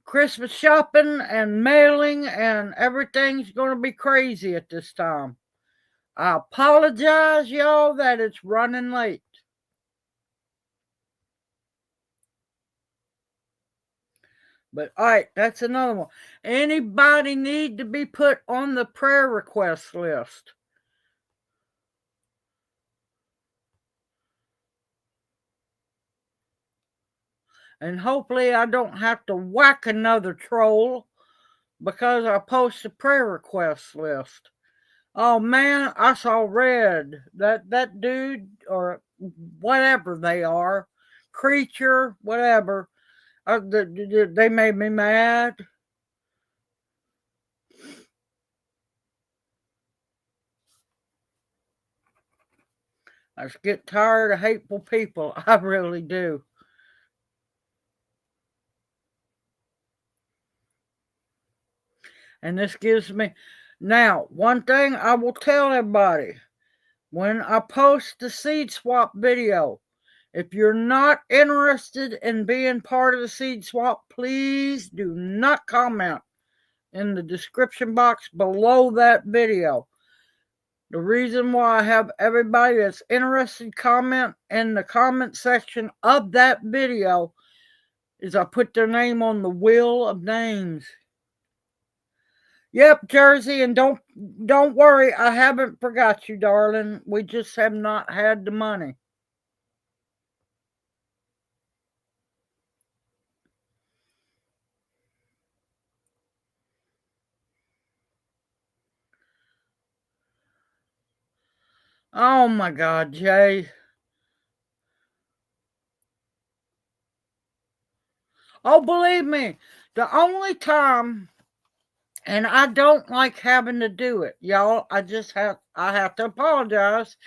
Christmas shopping and mailing and everything's going to be crazy at this time. I apologize, y'all, that it's running late. But all right, that's another one. Anybody need to be put on the prayer request list? And hopefully I don't have to whack another troll because I post a prayer request list. Oh man, I saw Red. That dude or whatever they are, creature, whatever. They made me mad. I just get tired of hateful people. I really do. And this gives me. Now, one thing I will tell everybody. when I post the seed swap video, if you're not interested in being part of the seed swap, please do not comment in the description box below that video. The reason why I have everybody that's interested comment in the comment section of that video is I put their name on the wheel of names. Yep, Jersey, and don't worry, I haven't forgot you, darling. We just have not had the money. Oh my God, Jay. Oh, believe me, the only time, and I don't like having to do it, y'all. I have to apologize,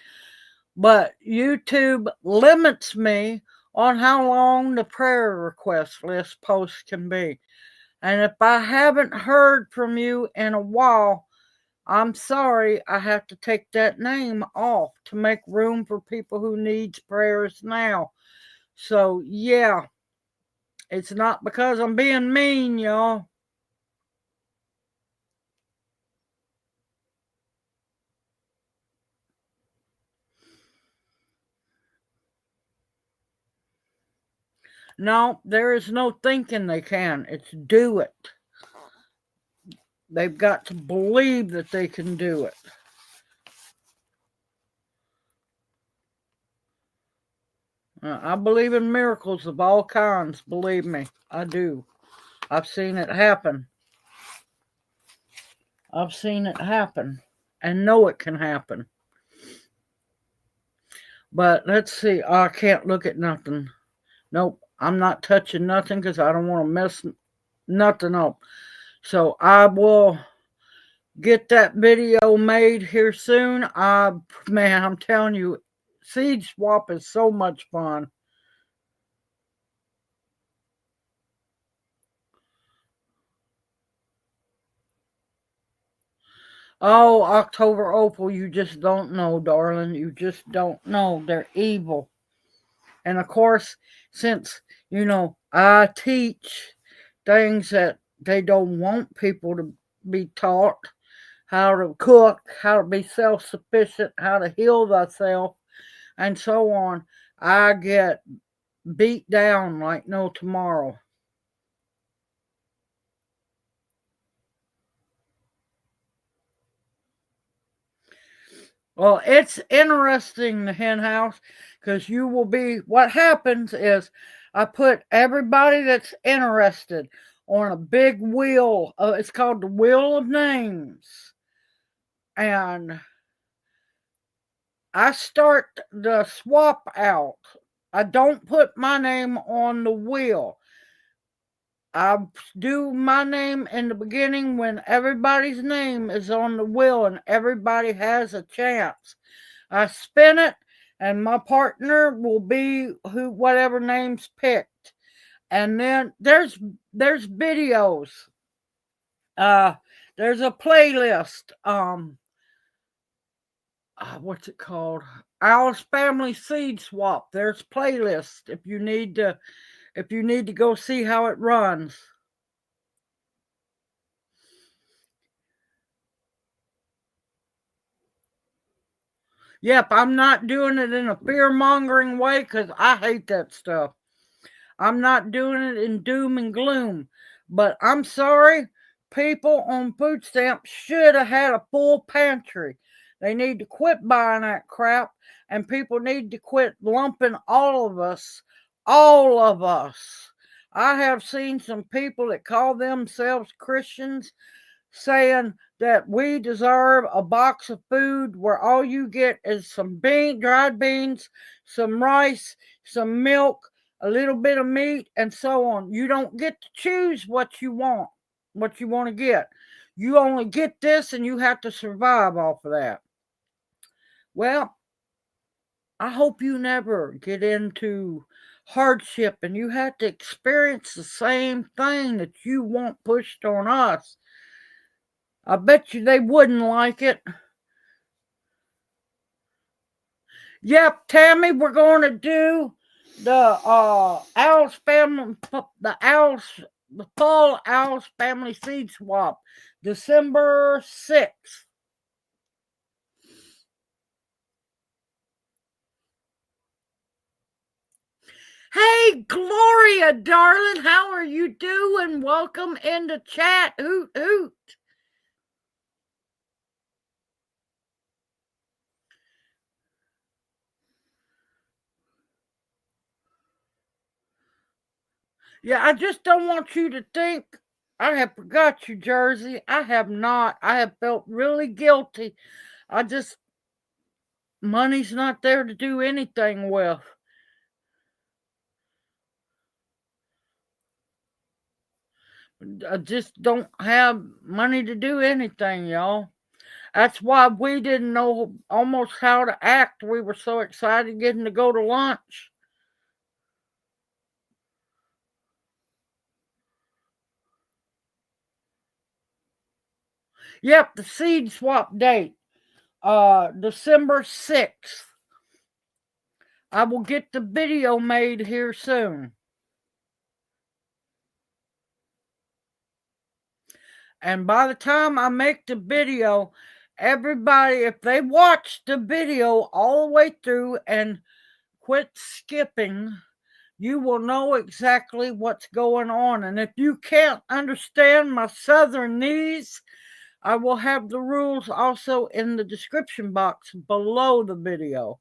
but YouTube limits me on how long the prayer request list post can be. And if I haven't heard from you in a while, I'm sorry, I have to take that name off to make room for people who needs prayers now. So yeah, it's not because I'm being mean, y'all. No, there is no thinking they can. It's do it. They've got to believe that they can do it. I believe in miracles of all kinds. Believe me, I do. I've seen it happen. I've seen it happen and know it can happen. But let's see. I can't look at nothing. Nope. I'm not touching nothing because I don't want to mess nothing up. So I will get that video made here soon. Man, I'm telling you, seed swap is so much fun. Oh, October Opal, you just don't know, darling. You just don't know. They're evil. And of course, since, I teach things that they don't want people to be taught, how to cook, how to be self-sufficient, how to heal thyself, and so on, I get beat down like no tomorrow. Well, it's interesting, the hen house, because what happens is I put everybody that's interested on a big wheel. It's called the Wheel of Names. And I start the swap out. I don't put my name on the wheel. I do my name in the beginning when everybody's name is on the wheel and everybody has a chance. I spin it and my partner will be whatever name's picked. And then there's videos. There's a playlist. What's it called? OWLS Family Seed Swap. There's playlist if you need to go see how it runs. Yep, I'm not doing it in a fear-mongering way because I hate that stuff. I'm not doing it in doom and gloom. But I'm sorry, people on food stamps should have had a full pantry. They need to quit buying that crap, and people need to quit lumping all of us. All of us. I have seen some people that call themselves Christians saying that we deserve a box of food where all you get is some dried beans, some rice, some milk, a little bit of meat, and so on. You don't get to choose what you want to get. You only get this and you have to survive off of that. Well, I hope you never get into hardship and you have to experience the same thing that you want pushed on us. I bet you they wouldn't like it. Yep, Tammy, we're going to do the Owls family, the fall Owls family seed swap, December 6th. Hey, Gloria, darling, how are you doing? Welcome into chat. Hoot, hoot. Yeah, I just don't want you to think I have forgot you, Jersey. I have not. I have felt really guilty. I just, money's not there to do anything with. I just don't have money to do anything, y'all. That's why we didn't know almost how to act. We were so excited getting to go to lunch. Yep, the seed swap date, December 6th. I will get the video made here soon. And by the time I make the video, everybody, if they watch the video all the way through and quit skipping, you will know exactly what's going on. And if you can't understand my southernese, I will have the rules also in the description box below the video.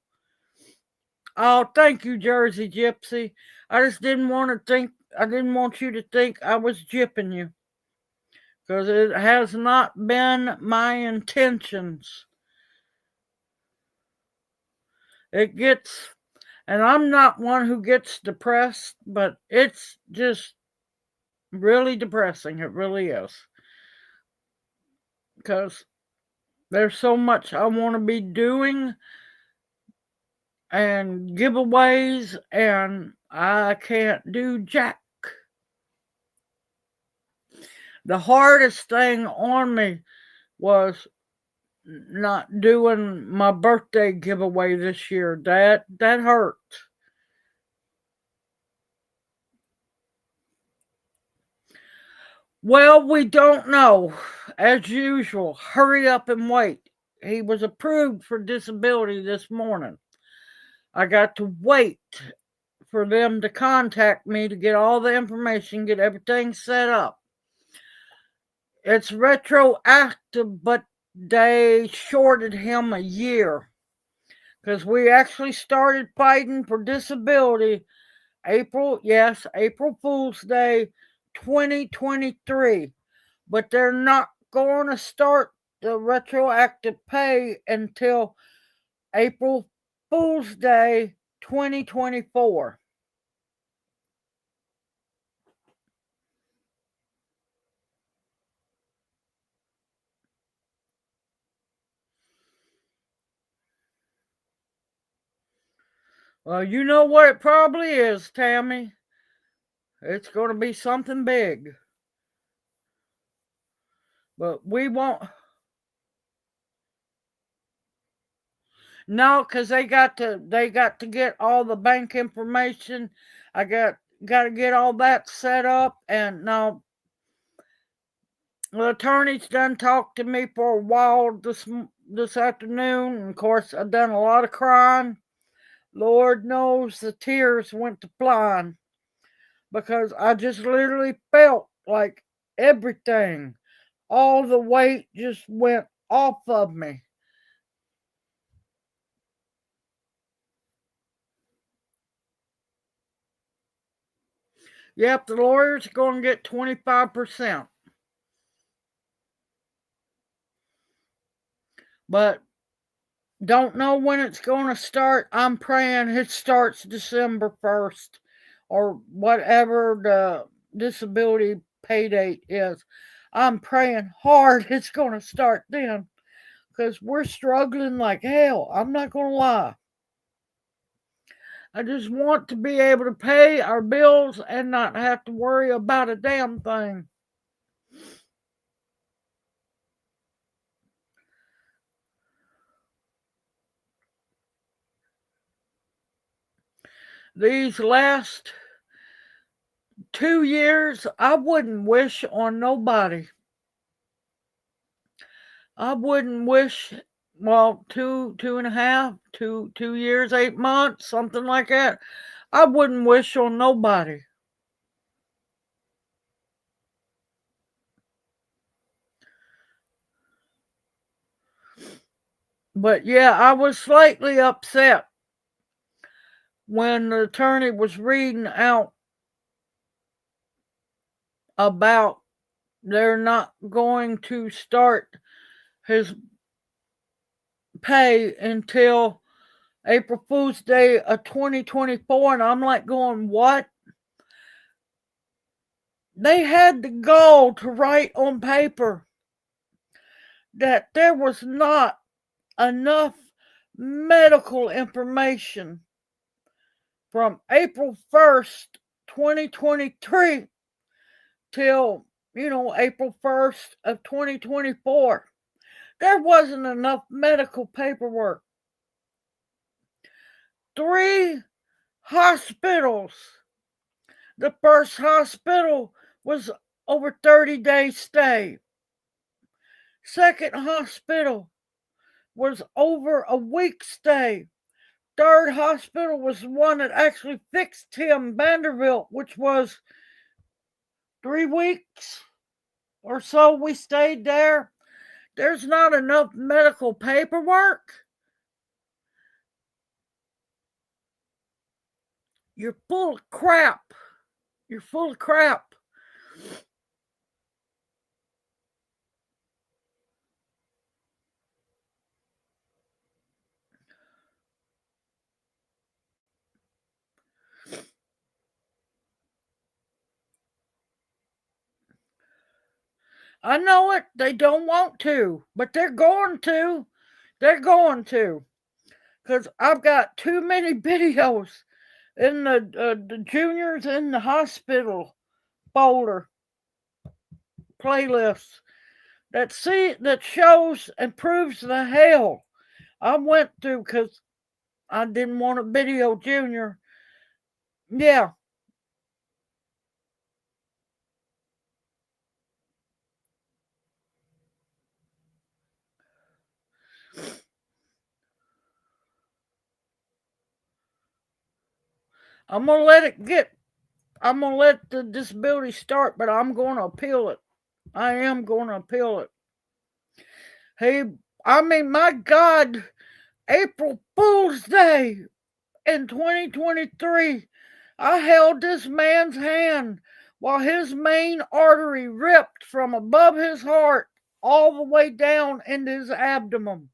Oh, thank you, Jersey Gypsy. I just didn't want you to think I was gypping you. Because it has not been my intentions. It gets, and I'm not one who gets depressed, but it's just really depressing. It really is. Because there's so much I want to be doing and giveaways, and I can't do jack. The hardest thing on me was not doing my birthday giveaway this year. That hurt. Well, we don't know. As usual, hurry up and wait. He was approved for disability this morning. I got to wait for them to contact me to get all the information, get everything set up. It's retroactive, but they shorted him a year because we actually started fighting for disability April Fool's Day 2023. But they're not going to start the retroactive pay until April Fool's Day 2024. Well, you know what it probably is, Tammy. It's going to be something big. But we won't. No, because they got to get all the bank information. I got to get all that set up, and now the attorney's done talked to me for a while this afternoon. And of course, I've done a lot of crying. Lord knows the tears went to flying because I just literally felt like everything, all the weight just went off of me. Yep, the lawyer's going to get 25%. But don't know when it's going to start. I'm praying it starts December 1st or whatever the disability pay date is. I'm praying hard it's going to start then because we're struggling like hell. I'm not going to lie. I just want to be able to pay our bills and not have to worry about a damn thing. these last 2 years, I wouldn't wish on nobody. I wouldn't wish, well, two and a half, 2 years, 8 months, something like that. I wouldn't wish on nobody. But yeah, I was slightly upset when the attorney was reading out about they're not going to start his pay until April Fool's Day of 2024. And I'm like going, what? They had the gall to write on paper that there was not enough medical information from April 1st, 2023 till, April 1st of 2024. There wasn't enough medical paperwork. 3 hospitals. The first hospital was over 30 days stay. Second hospital was over a week stay. Third hospital was the one that actually fixed him, Vanderbilt, which was 3 weeks or so we stayed there. There's not enough medical paperwork. You're full of crap. You're full of crap. I know it. They don't want to, but they're going to. They're going to. Because I've got too many videos in the juniors in the hospital folder playlist that shows and proves the hell I went through because I didn't want a video junior. Yeah. I'm gonna let it get I'm gonna let the disability start, but I'm gonna appeal it. I am gonna appeal it. Hey, I mean, my God, April Fool's Day in 2023, I held this man's hand while his main artery ripped from above his heart all the way down into his abdomen.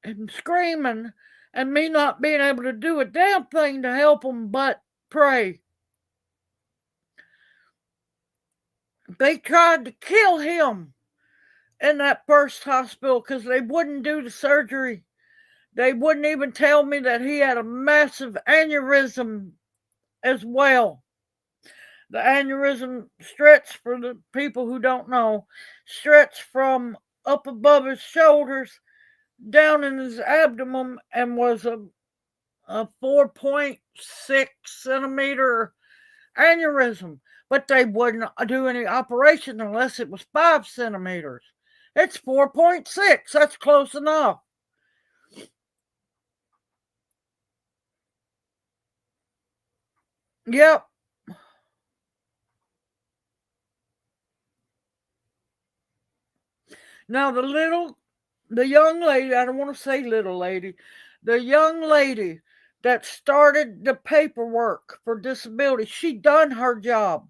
And screaming, and me not being able to do a damn thing to help him but pray. They tried to kill him in that first hospital because they wouldn't do the surgery. They wouldn't even tell me that he had a massive aneurysm as well. The aneurysm stretched, for the people who don't know, stretched from up above his shoulders down in his abdomen and was a 4.6 centimeter aneurysm. But they wouldn't do any operation unless it was 5 centimeters. It's 4.6. That's close enough. Yep. Now the young lady, I don't want to say little lady, the young lady that started the paperwork for disability, she done her job.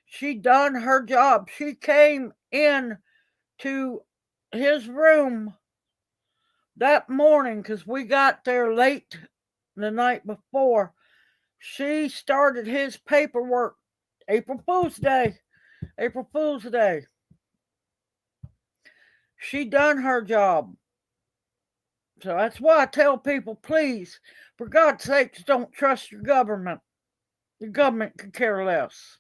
She done her job. She came in to his room that morning because we got there late the night before. She started his paperwork April Fool's Day. April Fool's Day. She done her job. So that's why I tell people, please, for God's sakes, don't trust your government. The government could care less.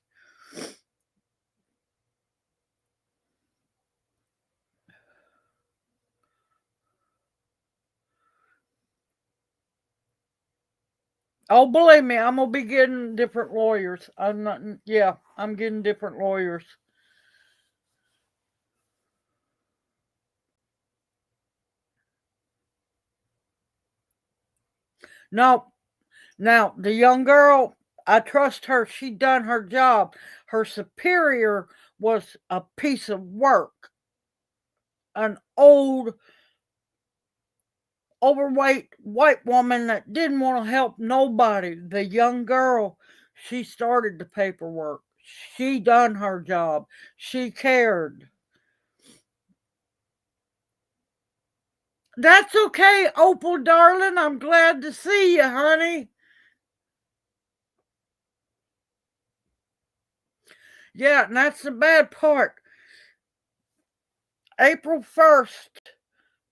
Oh, believe me, I'm gonna be getting different lawyers. I'm not. Yeah, I'm getting different lawyers. No, now the young girl, I trust her. She done her job. Her superior was a piece of work. An old, overweight white woman that didn't want to help nobody. The young girl, she started the paperwork. She done her job. She cared. That's okay, Opal, darling. I'm glad to see you, honey. Yeah, and that's the bad part. April 1st,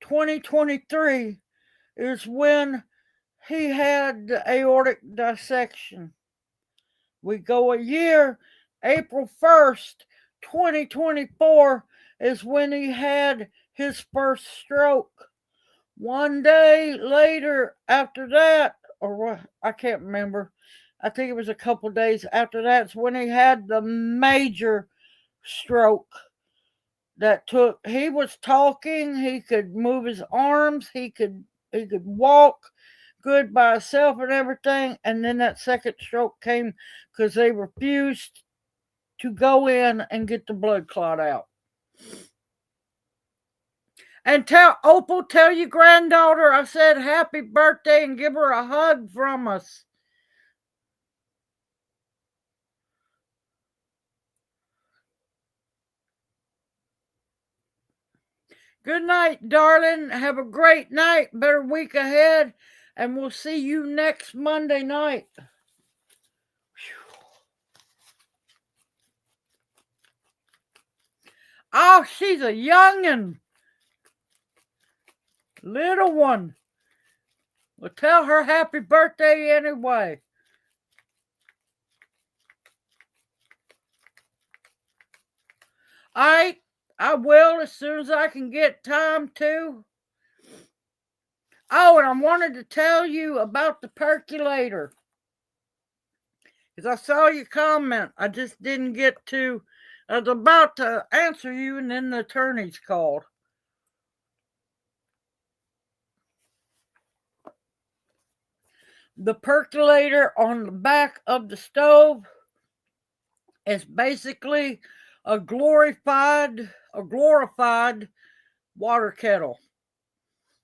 2023 is when he had the aortic dissection. We go a year, April 1st, 2024 is when he had his first stroke. One day later after that, or what, I can't remember. I think it was a couple days after that's when he had the major stroke that took he was talking, he could move his arms, he could walk good by himself and everything, and then that second stroke came because they refused to go in and get the blood clot out. And tell Opal, tell your granddaughter I said happy birthday and give her a hug from us. Good night, darling. Have a great night. Better week ahead. And we'll see you next Monday night. Oh, she's a youngin'. Little one. Well, tell her happy birthday anyway. I will as soon as I can get time to. Oh, and I wanted to tell you about the percolator. Because I saw your comment. I just didn't get to. I was about to answer you, and then the attorneys called. The percolator on the back of the stove is basically a glorified water kettle.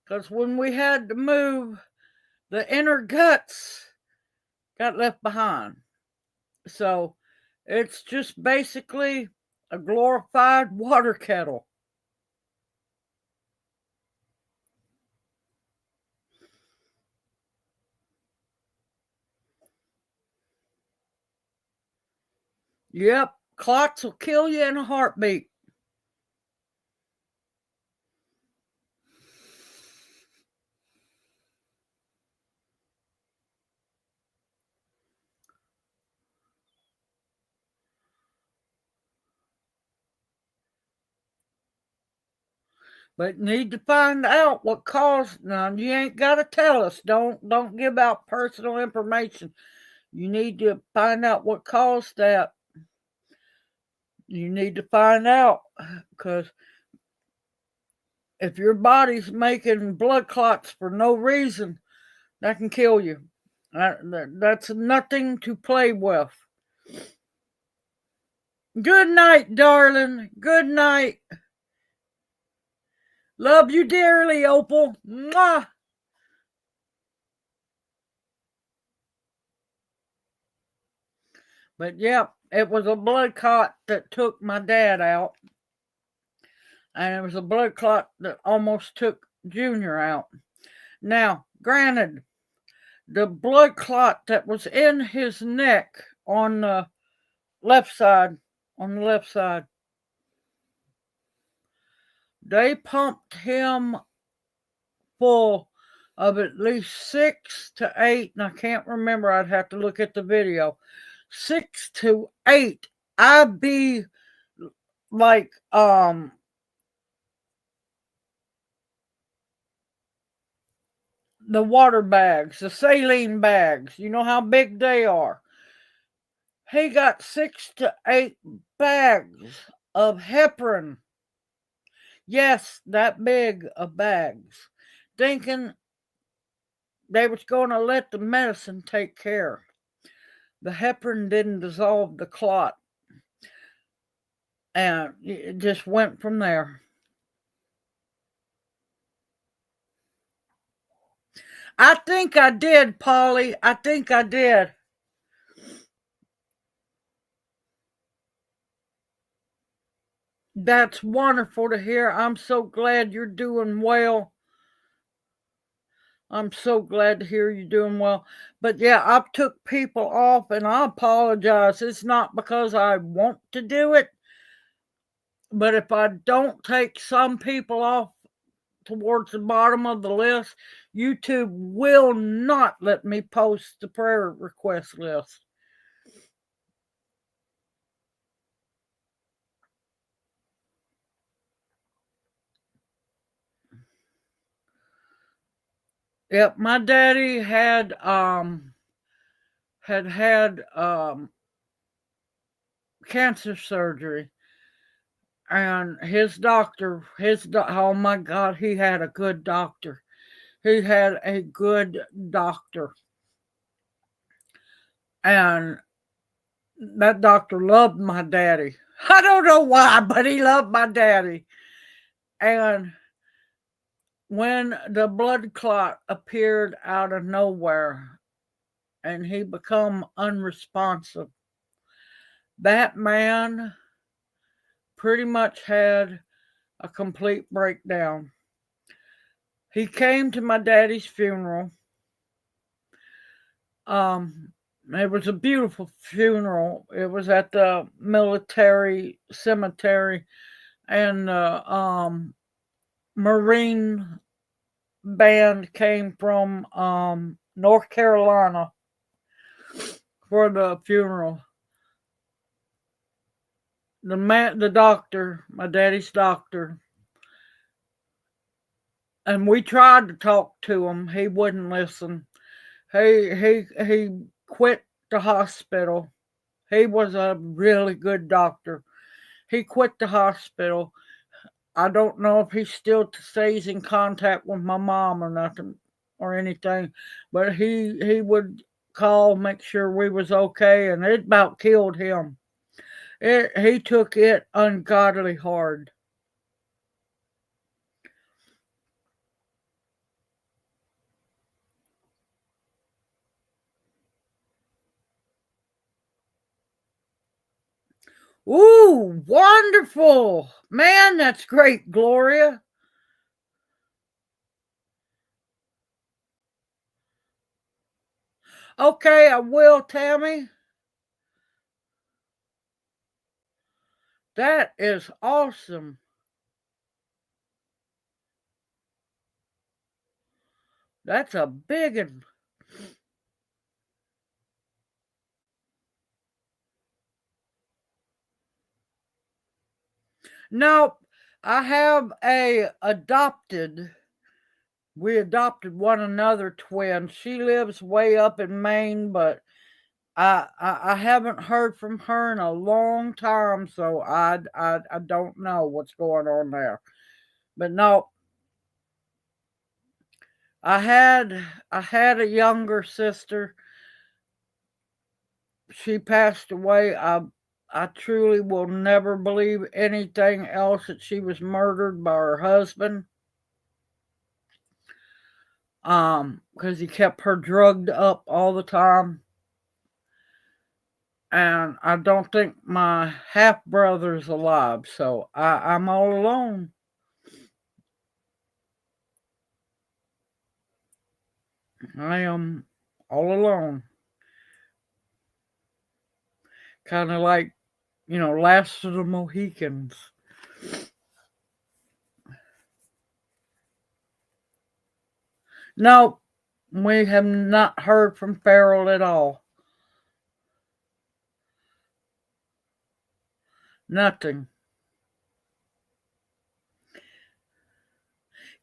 Because when we had to move, the inner guts got left behind. So it's just basically a glorified water kettle. Yep, clots will kill you in a heartbeat. But need to find out what caused. Now you ain't got to tell us. Don't give out personal information. You need to find out what caused that. You need to find out because if your body's making blood clots for no reason, that can kill you. That's nothing to play with. Good night, darling. Good night. Love you dearly, Opal. Mwah. But yeah, it was a blood clot that took my dad out. And it was a blood clot that almost took Junior out. Now, granted, the blood clot that was in his neck on the left side, on the left side, they pumped him full of at least 6 to 8, and I can't remember, I'd have to look at the video. 6 to 8 IV, like the water bags, the saline bags. You know how big they are. He got 6 to 8 bags of heparin. Yes, that big of bags. Thinking they was going to let the medicine take care. The heparin didn't dissolve the clot. And it just went from there. I think I did, Polly. I think I did. That's wonderful to hear. I'm so glad you're doing well. I'm so glad to hear you're doing well. But yeah, I've took people off and I apologize. It's not because I want to do it, but if I don't take some people off towards the bottom of the list, YouTube will not let me post the prayer request list. Yep, my daddy had cancer surgery, and his doctor, oh my God, he had a good doctor. He had a good doctor, and that doctor loved my daddy. I don't know why, but he loved my daddy. And when the blood clot appeared out of nowhere and he become unresponsive, that man pretty much had a complete breakdown. He came to my daddy's funeral. It was a beautiful funeral. It was at the military cemetery, and the Marine band came from North Carolina for the funeral. The doctor, my daddy's doctor, and we tried to talk to him. He wouldn't listen. He quit the hospital. He was a really good doctor. He quit the hospital. I don't know if he still stays in contact with my mom or nothing or anything, but he would call, make sure we was okay, and it about killed him. He took it ungodly hard. Ooh, wonderful. Man, that's great, Gloria. Okay, I will, Tammy. That is awesome. That's a big one. Nope. I have we adopted one another twin. She lives way up in Maine, but I haven't heard from her in a long time, so I don't know what's going on there. But no, I had a younger sister. She passed away. I truly will never believe anything else that she was murdered by her husband. Because he kept her drugged up all the time. And I don't think my half brother's alive, so I'm all alone. I am all alone. Kind of like, Last of the Mohicans. No, we have not heard from Farrell at all. Nothing.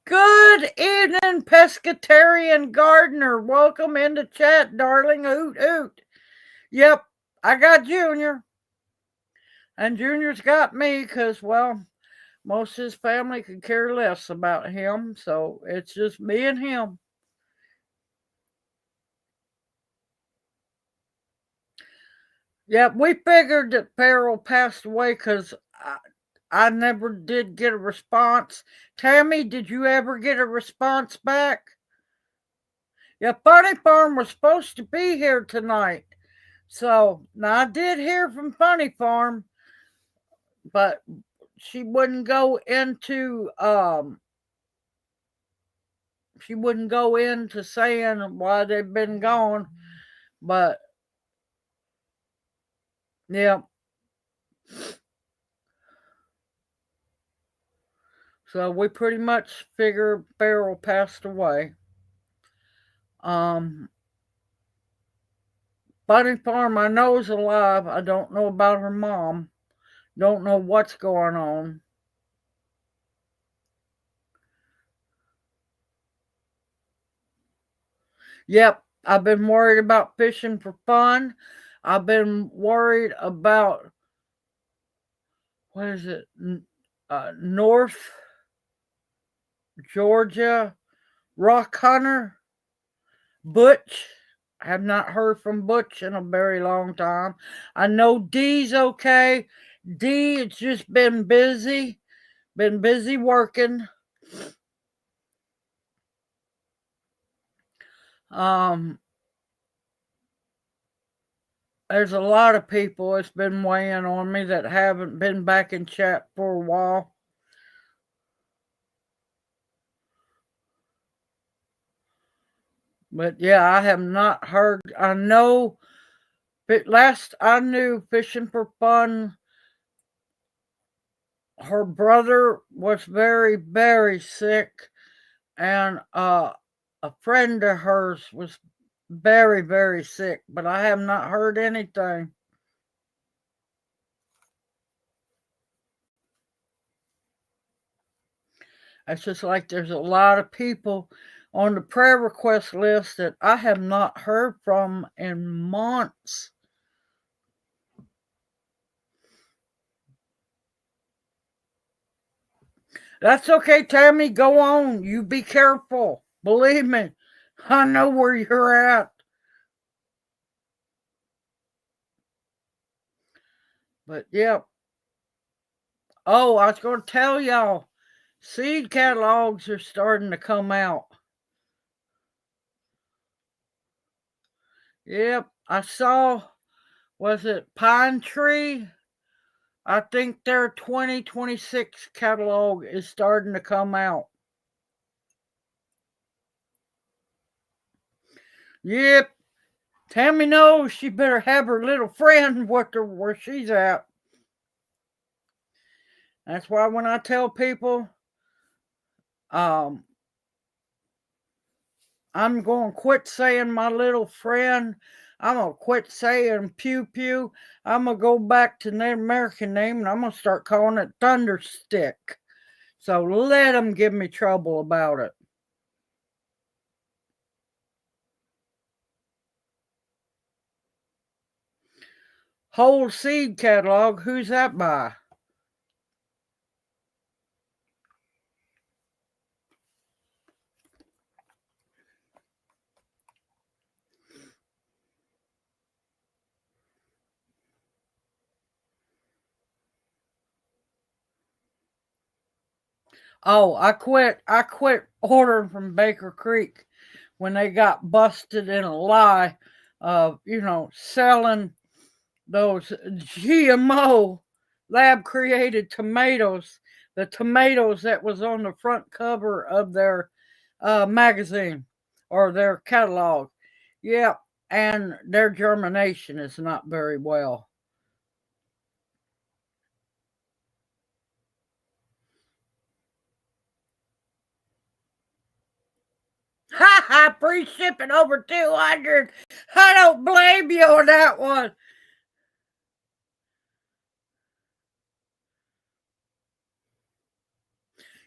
Good evening, pescatarian gardener. Welcome into chat, darling. Hoot, hoot. Yep, I got Junior. And Junior's got me because, well, most of his family could care less about him. So it's just me and him. Yep, we figured that Farrell passed away because I never did get a response. Tammy, did you ever get a response back? Yeah, Funny Farm was supposed to be here tonight. So now I did hear from Funny Farm, but she wouldn't go into saying why they've been gone. But yeah. So we pretty much figure Farrell passed away. Bunny Farm, I know is alive. I don't know about her mom. Don't know what's going on. Yep, I've been worried about fishing for fun. I've been worried about, what is it, North Georgia Rock Hunter, Butch. I have not heard from Butch in a very long time. I know Dee's okay. Dee, it's just been busy working. There's a lot of people that's been weighing on me that haven't been back in chat for a while. But yeah, I have not heard. I know, but last I knew, Fishing for Fun, her brother was very, very sick, and a friend of hers was very, very sick, but I have not heard anything. It's just like there's a lot of people on the prayer request list that I have not heard from in months. That's okay, Tammy. Go on. You be careful. Believe me, I know where you're at. But yeah. Oh, I was going to tell y'all, seed catalogs are starting to come out. Yep, I saw, was it Pine Tree? I think their 2026 catalog is starting to come out. Yep. Tammy knows she better have her little friend with her where she's at. That's why when I tell people, I'm going to quit saying my little friend. I'm going to quit saying pew pew. I'm going to go back to the American name and I'm going to start calling it Thunderstick. So let them give me trouble about it. Whole seed catalog, who's that by? Oh, I quit ordering from Baker Creek when they got busted in a lie of, selling those GMO lab created tomatoes, the tomatoes that was on the front cover of their magazine or their catalog. Yeah, and their germination is not very well. Ha ha, free shipping over 200. I don't blame you on that one.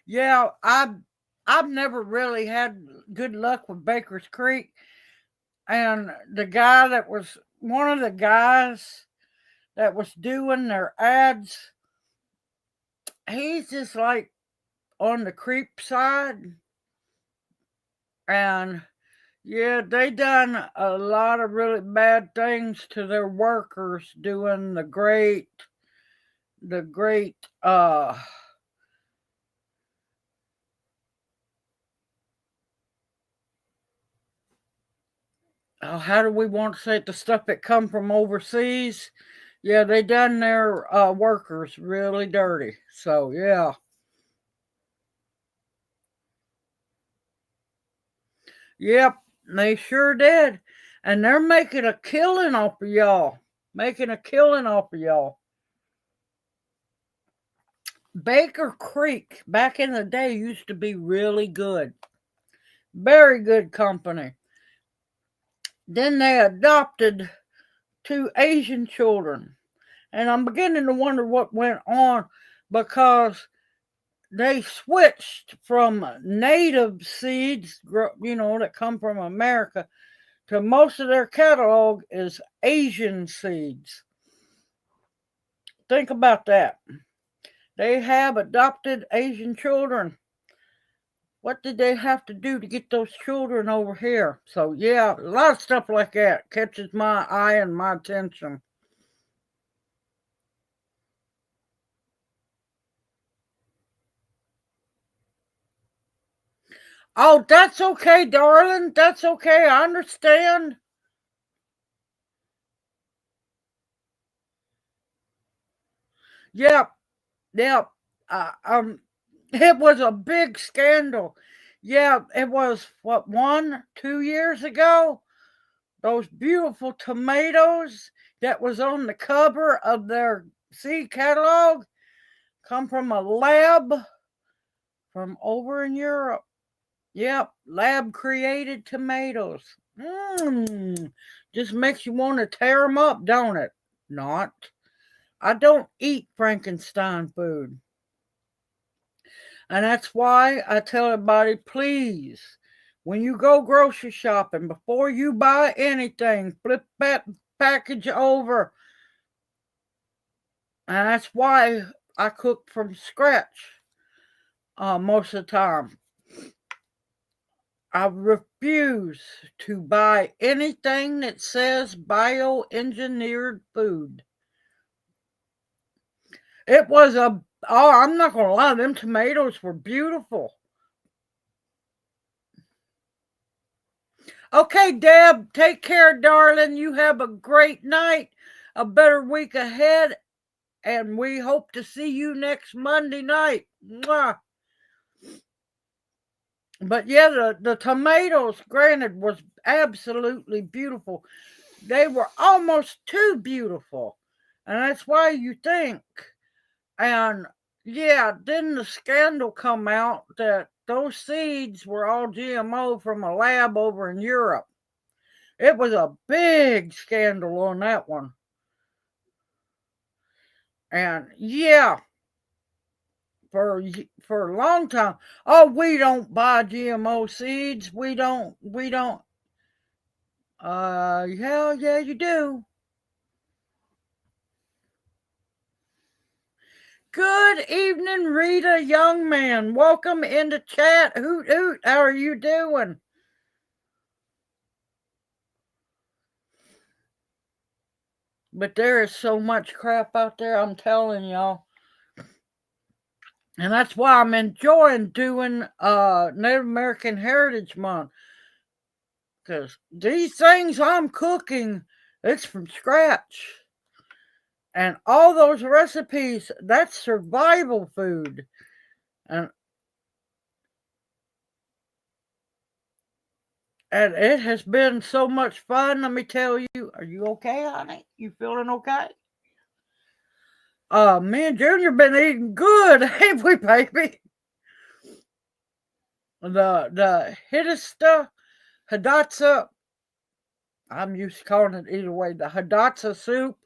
Yeah, I I've never really had good luck with Baker's Creek. And the guy that was one of the guys that was doing their ads, he's just like on the creep side. And yeah, they done a lot of really bad things to their workers doing the great how do we want to say it, the stuff that come from overseas. Yeah, they done their workers really dirty. So yeah. Yep, they sure did. And they're making a killing off of y'all. Making a killing off of y'all. Baker Creek back in the day used to be really good. Very good company. Then they adopted 2 Asian children. And I'm beginning to wonder what went on because they switched from native seeds, that come from America, to most of their catalog is Asian seeds. Think about that. They have adopted Asian children. What did they have to do to get those children over here? So, yeah, a lot of stuff like that catches my eye and my attention. Oh, that's okay, darling. That's okay. I understand. Yep, yep. It was a big scandal. Yeah, it was, 2 years ago? Those beautiful tomatoes that was on the cover of their seed catalog come from a lab from over in Europe. Yep, lab created tomatoes. Just makes you want to tear them up, don't it? Not. I don't eat Frankenstein food. And that's why I tell everybody, please, when you go grocery shopping, before you buy anything, flip that package over. And that's why I cook from scratch most of the time. I refuse to buy anything that says bioengineered food. It was I'm not going to lie, them tomatoes were beautiful. Okay, Deb, take care, darling. You have a great night, a better week ahead, and we hope to see you next Monday night. Mwah. But yeah, the tomatoes, granted, was absolutely beautiful. They were almost too beautiful. And that's why you think. And yeah, then the scandal come out that those seeds were all GMO from a lab over in Europe. It was a big scandal on that one. And yeah, for a long time, oh, we don't buy GMO seeds. We don't. Yeah, you do. Good evening, Rita, young man. Welcome into chat. Hoot hoot. How are you doing? But there is so much crap out there, I'm telling y'all. And that's why I'm enjoying doing Native American Heritage Month. Because these things I'm cooking, it's from scratch. And all those recipes, that's survival food. And it has been so much fun. Let me tell you. Are you okay, honey? You feeling okay? Me and Junior been eating good, ain't we, baby? The hidatsa, I'm used to calling it either way, the hidatsa soup.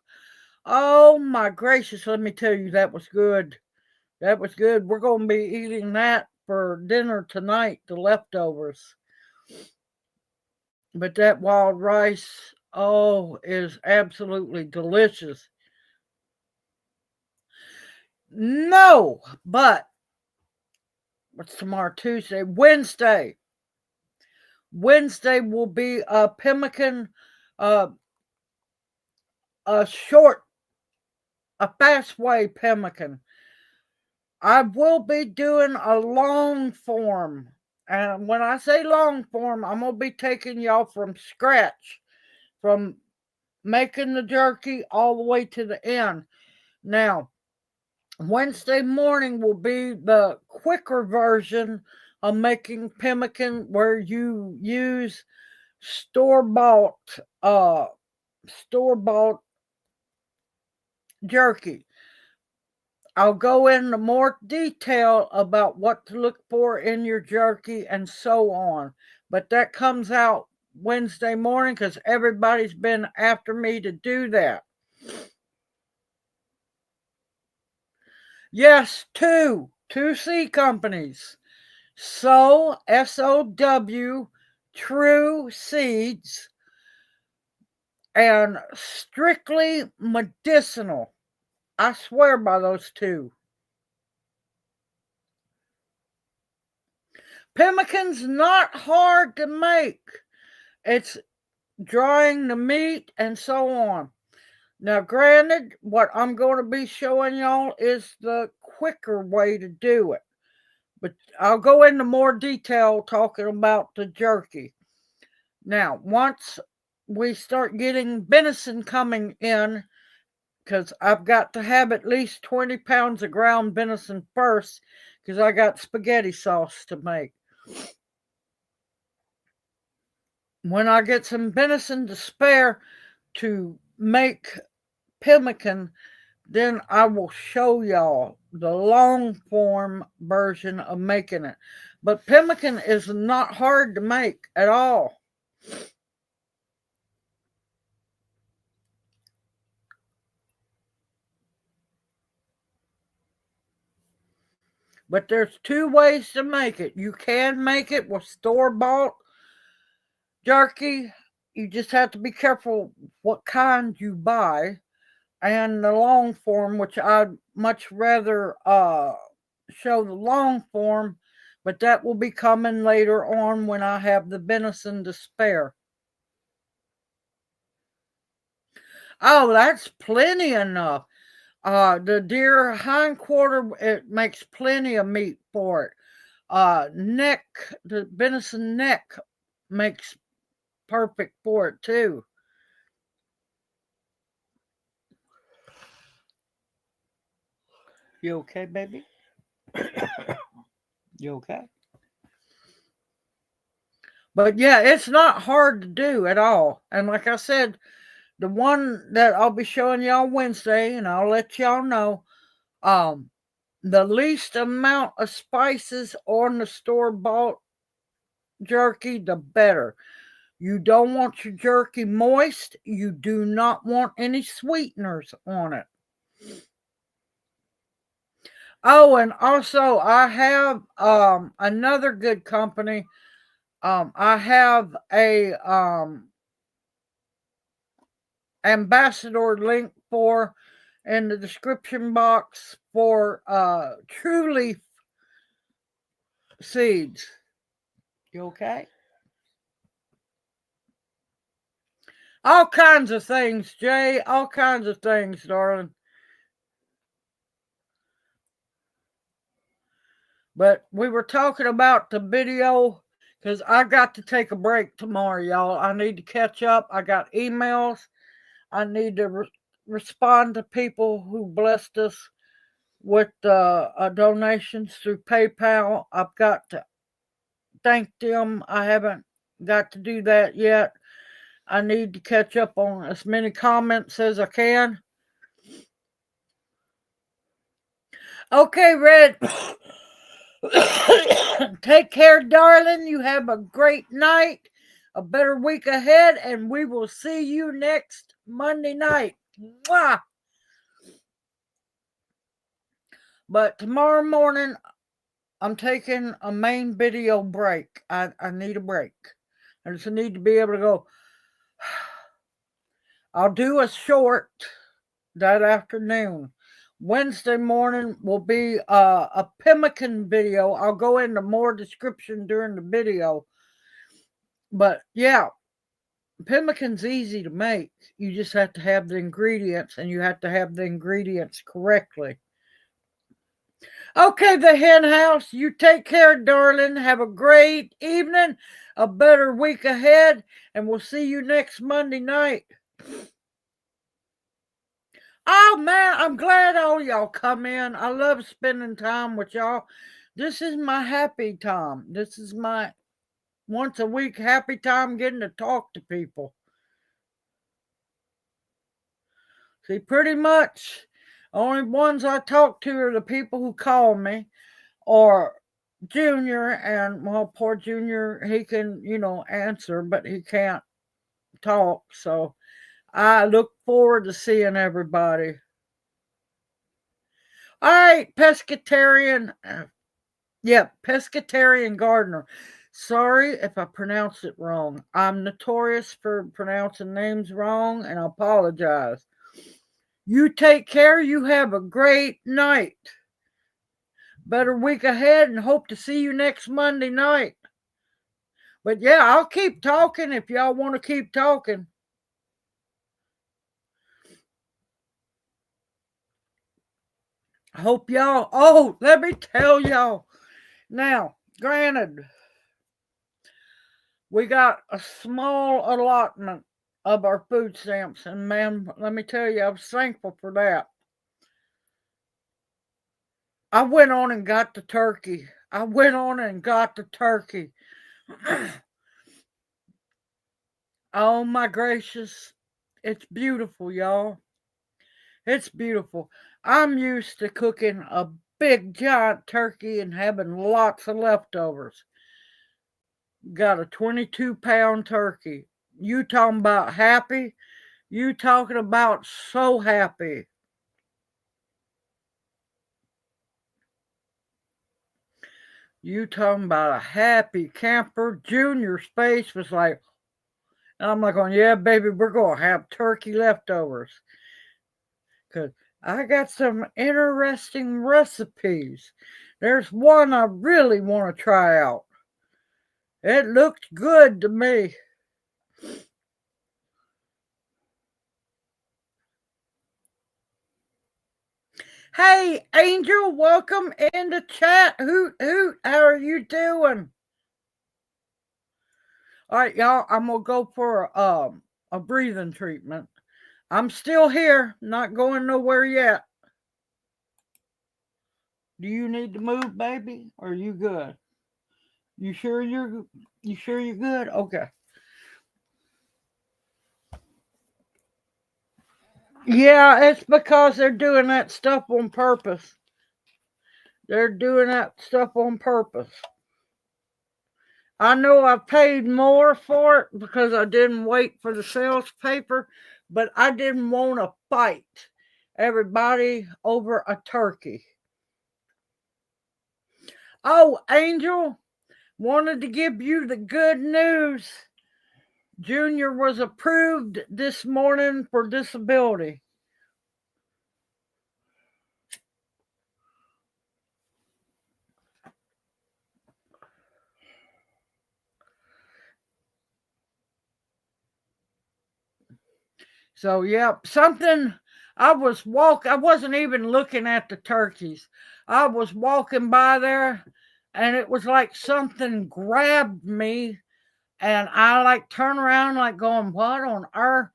Oh my gracious, let me tell you, that was good. That was good. We're going to be eating that for dinner tonight, the leftovers. But that wild rice, oh, is absolutely delicious. No, but what's tomorrow? Tuesday, Wednesday. Wednesday will be a pemmican, uh, a short, a fast way pemmican. I will be doing a long form. And when I say long form, I'm going to be taking y'all from scratch, from making the jerky all the way to the end. Now, Wednesday morning will be the quicker version of making pemmican, where you use store-bought uh store-bought jerky. I'll go into more detail about what to look for in your jerky and so on. But that comes out Wednesday morning because everybody's been after me to do that. Yes, two C companies. Sow, SOW, True Seeds, and Strictly Medicinal. I swear by those two. Pemmican's not hard to make. It's drying the meat and so on. Now, granted, what I'm going to be showing y'all is the quicker way to do it. But I'll go into more detail talking about the jerky. Now, once we start getting venison coming in, because I've got to have at least 20 pounds of ground venison first, because I got spaghetti sauce to make. When I get some venison to spare to make pemmican, then I will show y'all the long form version of making it. But pemmican is not hard to make at all. But there's two ways to make it. You can make it with store-bought jerky. You just have to be careful what kind you buy. And the long form, which I'd much rather show the long form, but that will be coming later on when I have the venison to spare. Oh, that's plenty enough. The deer hindquarter, it makes plenty of meat for it. Neck, the venison neck makes perfect for it too. You okay, baby? You okay? But yeah, it's not hard to do at all. And like I said, the one that I'll be showing y'all Wednesday, and I'll let y'all know, the least amount of spices on the store-bought jerky, the better. You don't want your jerky moist. You do not want any sweeteners on it. Oh, and also I have another good company. I have a ambassador link for in the description box for True Leaf seeds. You okay? All kinds of things, Jay. All kinds of things, darling. But we were talking about the video because I got to take a break tomorrow, y'all. I need to catch up. I got emails. I need to respond to people who blessed us with donations through PayPal. I've got to thank them. I haven't got to do that yet. I need to catch up on as many comments as I can. Okay, Red. Take care, darling. You have a great night, a better week ahead, and we will see you next Monday night. Mwah! But tomorrow morning, I'm taking a main video break. I need a break. I just need to be able to go. I'll do a short that afternoon. Wednesday morning will be a pemmican video. I'll go into more description during the video. But yeah, pemmican's easy to make. You just have to have the ingredients, and you have to have the ingredients correctly. Okay, the hen house, you take care, darling. Have a great evening, a better week ahead, and we'll see you next Monday night. Oh man, I'm glad all y'all come in. I love spending time with y'all. This is my happy time. This is my once a week happy time getting to talk to people. See, pretty much only ones I talk to are the people who call me, or Junior, and well, poor Junior, he can, answer, but he can't talk. So I look forward to seeing everybody. All right, pescatarian. Pescatarian gardener. Sorry if I pronounced it wrong. I'm notorious for pronouncing names wrong, and I apologize. You take care. You have a great night. Better week ahead, and hope to see you next Monday night. But yeah, I'll keep talking if y'all want to keep talking. I hope y'all. Oh, let me tell y'all. Now, granted, we got a small allotment of our food stamps, and man, let me tell you, I was thankful for that. I went on and got the turkey. Oh my gracious. It's beautiful, y'all. It's beautiful. I'm used to cooking a big giant turkey and having lots of leftovers. Got a 22-pound turkey. You talking about happy? You talking about so happy. You talking about a happy camper. Junior's face was like, and I'm like, yeah, baby, we're going to have turkey leftovers. Because I got some interesting recipes. There's one I really want to try out. It looked good to me. Hey, Angel, welcome in the chat. Hoot, hoot. How are you doing? All right, y'all, I'm going to go for a breathing treatment. I'm still here, not going nowhere yet. Do you need to move, baby? Or are you good? You sure you're good? Okay. Yeah, it's because they're doing that stuff on purpose. They're doing that stuff on purpose. I know I paid more for it because I didn't wait for the sales paper, but I didn't want to fight everybody over a turkey. Oh, Angel, wanted to give you the good news. Junior was approved this morning for disability. So, yep, something. I wasn't even looking at the turkeys. I was walking by there, and it was like something grabbed me, and I like turned around like going, what on earth?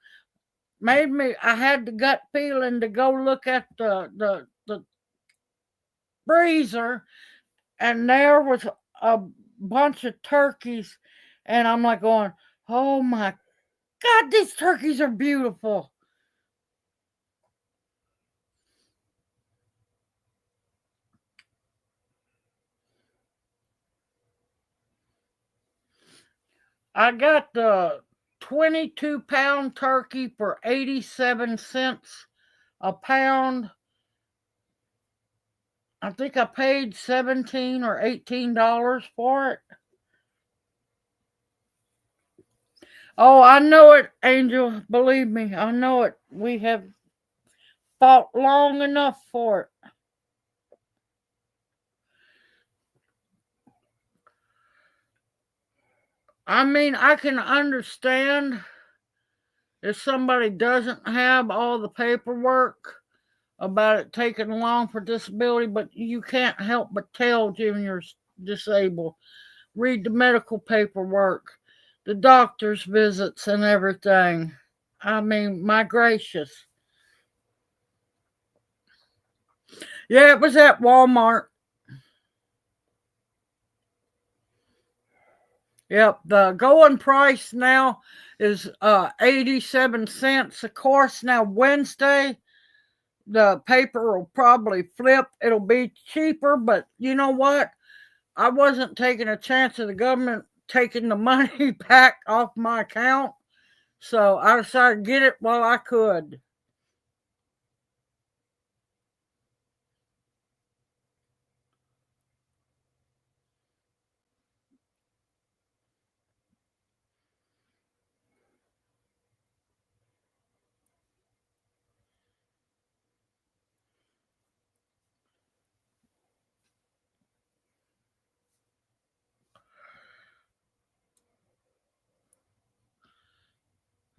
I had the gut feeling to go look at the freezer, and there was a bunch of turkeys, and I'm like going, oh my God, these turkeys are beautiful. I got the 22-pound turkey for 87 cents a pound. I think I paid $17 or $18 for it. Oh, I know it, Angel. Believe me, I know it. We have fought long enough for it. I mean, I can understand if somebody doesn't have all the paperwork about it taking long for disability, but you can't help but tell Junior's disabled. Read the medical paperwork, the doctor's visits, and everything. I mean, my gracious. Yeah, it was at Walmart. Yep, the going price now is 87 cents. Of course, now Wednesday the paper will probably flip. It'll be cheaper, but you know what? I wasn't taking a chance of the government taking the money back off my account, so I decided to get it while I could.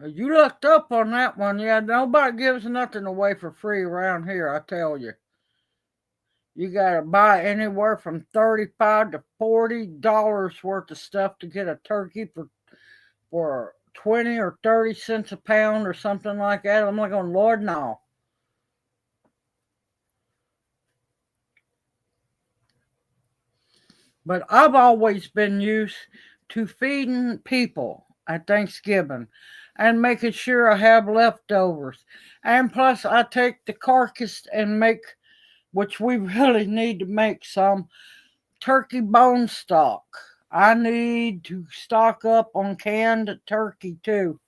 You looked up on that one. Yeah, nobody gives nothing away for free around here, I tell you. You gotta buy anywhere from 35 to $40 worth of stuff to get a turkey for 20 or 30 cents a pound or something like that. I'm like, oh Lord, no. But I've always been used to feeding people at Thanksgiving and making sure I have leftovers. And plus, I take the carcass and make, which we really need to make some turkey bone stock. I need to stock up on canned turkey too.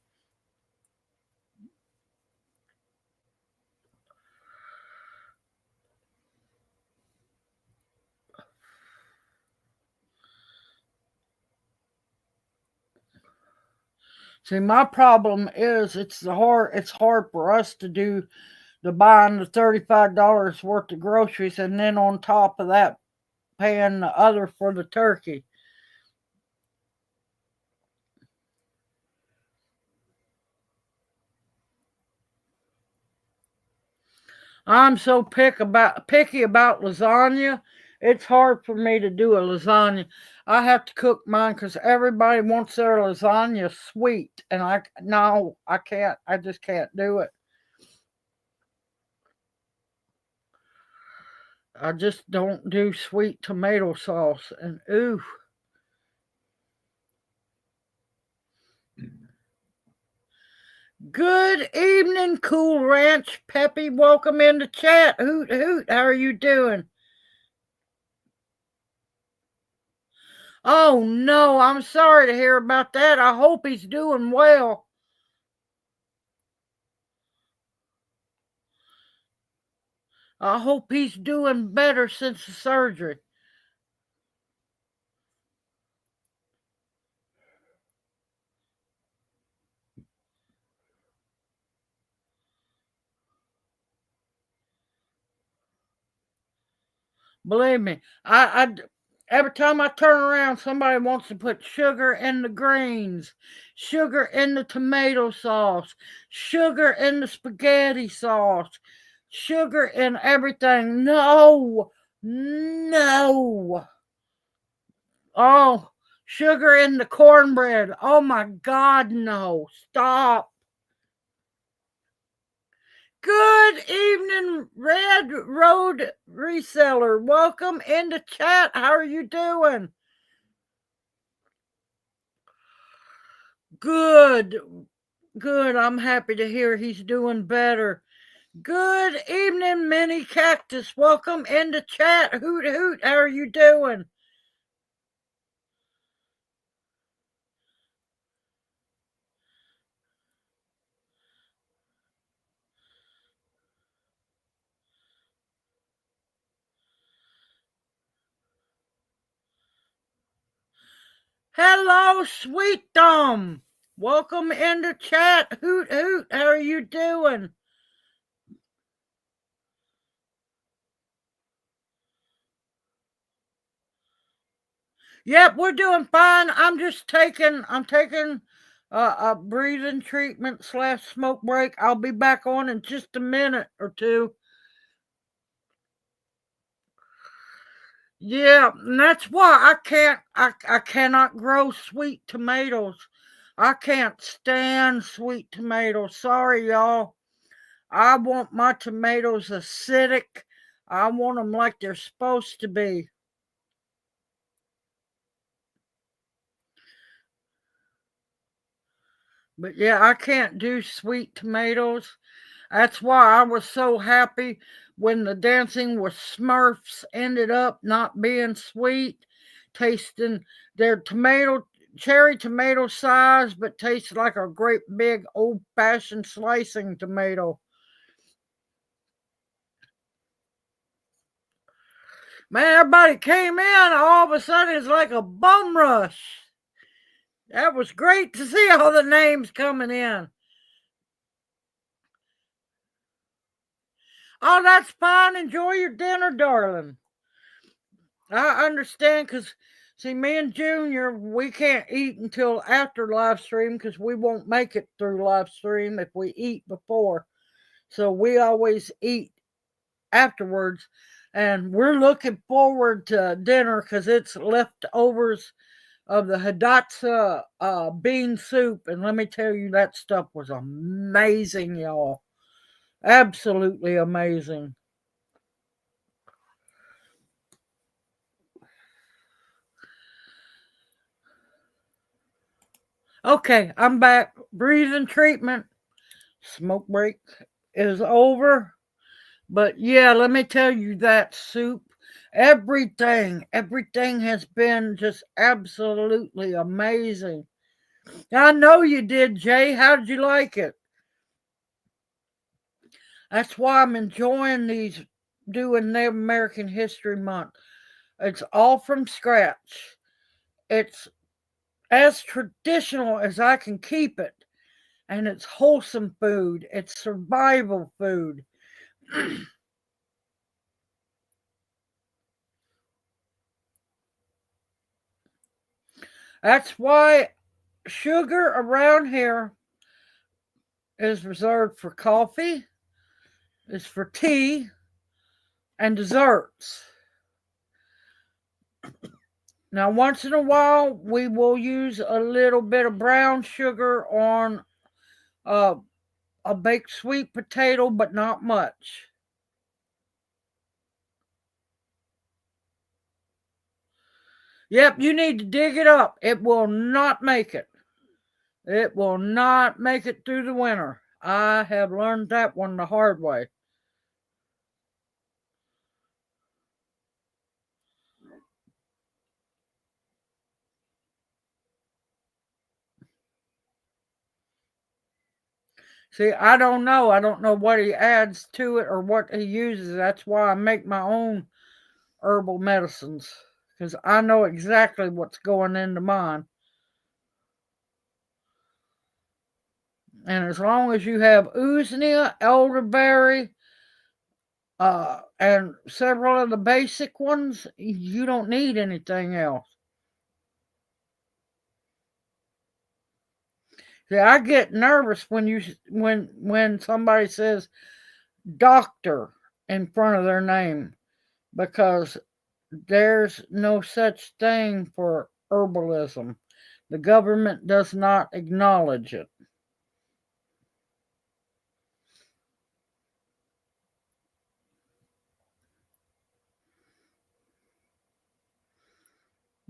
See, my problem is it's hard for us to do the buying the $35 worth of groceries and then on top of that paying the other for the turkey. I'm so picky about lasagna. It's hard for me to do a lasagna. I have to cook mine because everybody wants their lasagna sweet, and I no, I can't. I just can't do it. I just don't do sweet tomato sauce, and ooh. Good evening, Cool Ranch Peppy. Welcome in the chat. Hoot hoot. How are you doing? Oh no, I'm sorry to hear about that. I hope he's doing well. I hope he's doing better since the surgery. Believe me, every time I turn around, somebody wants to put sugar in the greens, sugar in the tomato sauce, sugar in the spaghetti sauce, sugar in everything. No, no. Oh, sugar in the cornbread. Oh my God, no. Stop. Good evening, Red Road Reseller. Welcome into chat. How are you doing? Good. Good. I'm happy to hear he's doing better. Good evening, Mini Cactus. Welcome into chat. Hoot hoot. How are you doing? Hello, sweet Dom. Welcome into chat. Hoot hoot. How are you doing? Yep, we're doing fine. I'm taking a breathing treatment slash smoke break. I'll be back on in just a minute or two. Yeah, and that's why I cannot grow sweet tomatoes. I can't stand sweet tomatoes. Sorry, y'all. I want my tomatoes acidic. I want them like they're supposed to be. But yeah, I can't do sweet tomatoes. That's why I was so happy when the Dancing with Smurfs ended up not being sweet, tasting their cherry tomato size, but tasted like a great big old fashioned slicing tomato. Man, everybody came in, all of a sudden it's like a bum rush. That was great to see all the names coming in. Oh, that's fine. Enjoy your dinner, darling. I understand because, see, me and Junior, we can't eat until after live stream because we won't make it through live stream if we eat before. So we always eat afterwards. And we're looking forward to dinner because it's leftovers of the hidatsa bean soup. And let me tell you, that stuff was amazing, y'all. Absolutely amazing. Okay, I'm back. Breathing treatment. Smoke break is over. But yeah, let me tell you that soup, everything has been just absolutely amazing. I know you did, Jay. How did you like it? That's why I'm enjoying these doing Native American History Month. It's all from scratch. It's as traditional as I can keep it. And it's wholesome food. It's survival food. That's why sugar around here is reserved for coffee, is for tea, and desserts. Now, once in a while, we will use a little bit of brown sugar on uh, a baked sweet potato, but not much. Yep, you need to dig it up. It will not make it. It will not make it through the winter. I have learned that one the hard way. See, I don't know. I don't know what he adds to it or what he uses. That's why I make my own herbal medicines because I know exactly what's going into mine. And as long as you have usnea, elderberry, and several of the basic ones, you don't need anything else. See, I get nervous when somebody says doctor in front of their name because there's no such thing for herbalism. The government does not acknowledge it.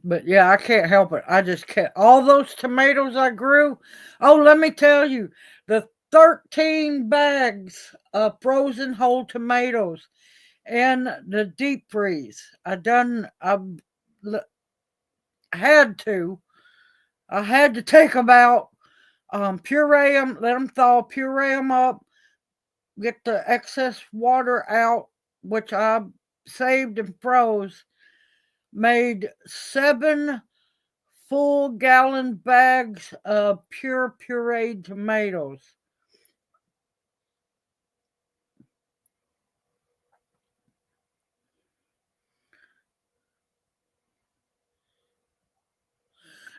But yeah, I can't help it. I just can't. All those tomatoes I grew. Oh, let me tell you, the 13 bags of frozen whole tomatoes in the deep freeze. Had to. I had to take them out, puree them, let them thaw, puree them up, get the excess water out, which I saved and froze. Made 7 full gallon bags of pure pureed tomatoes.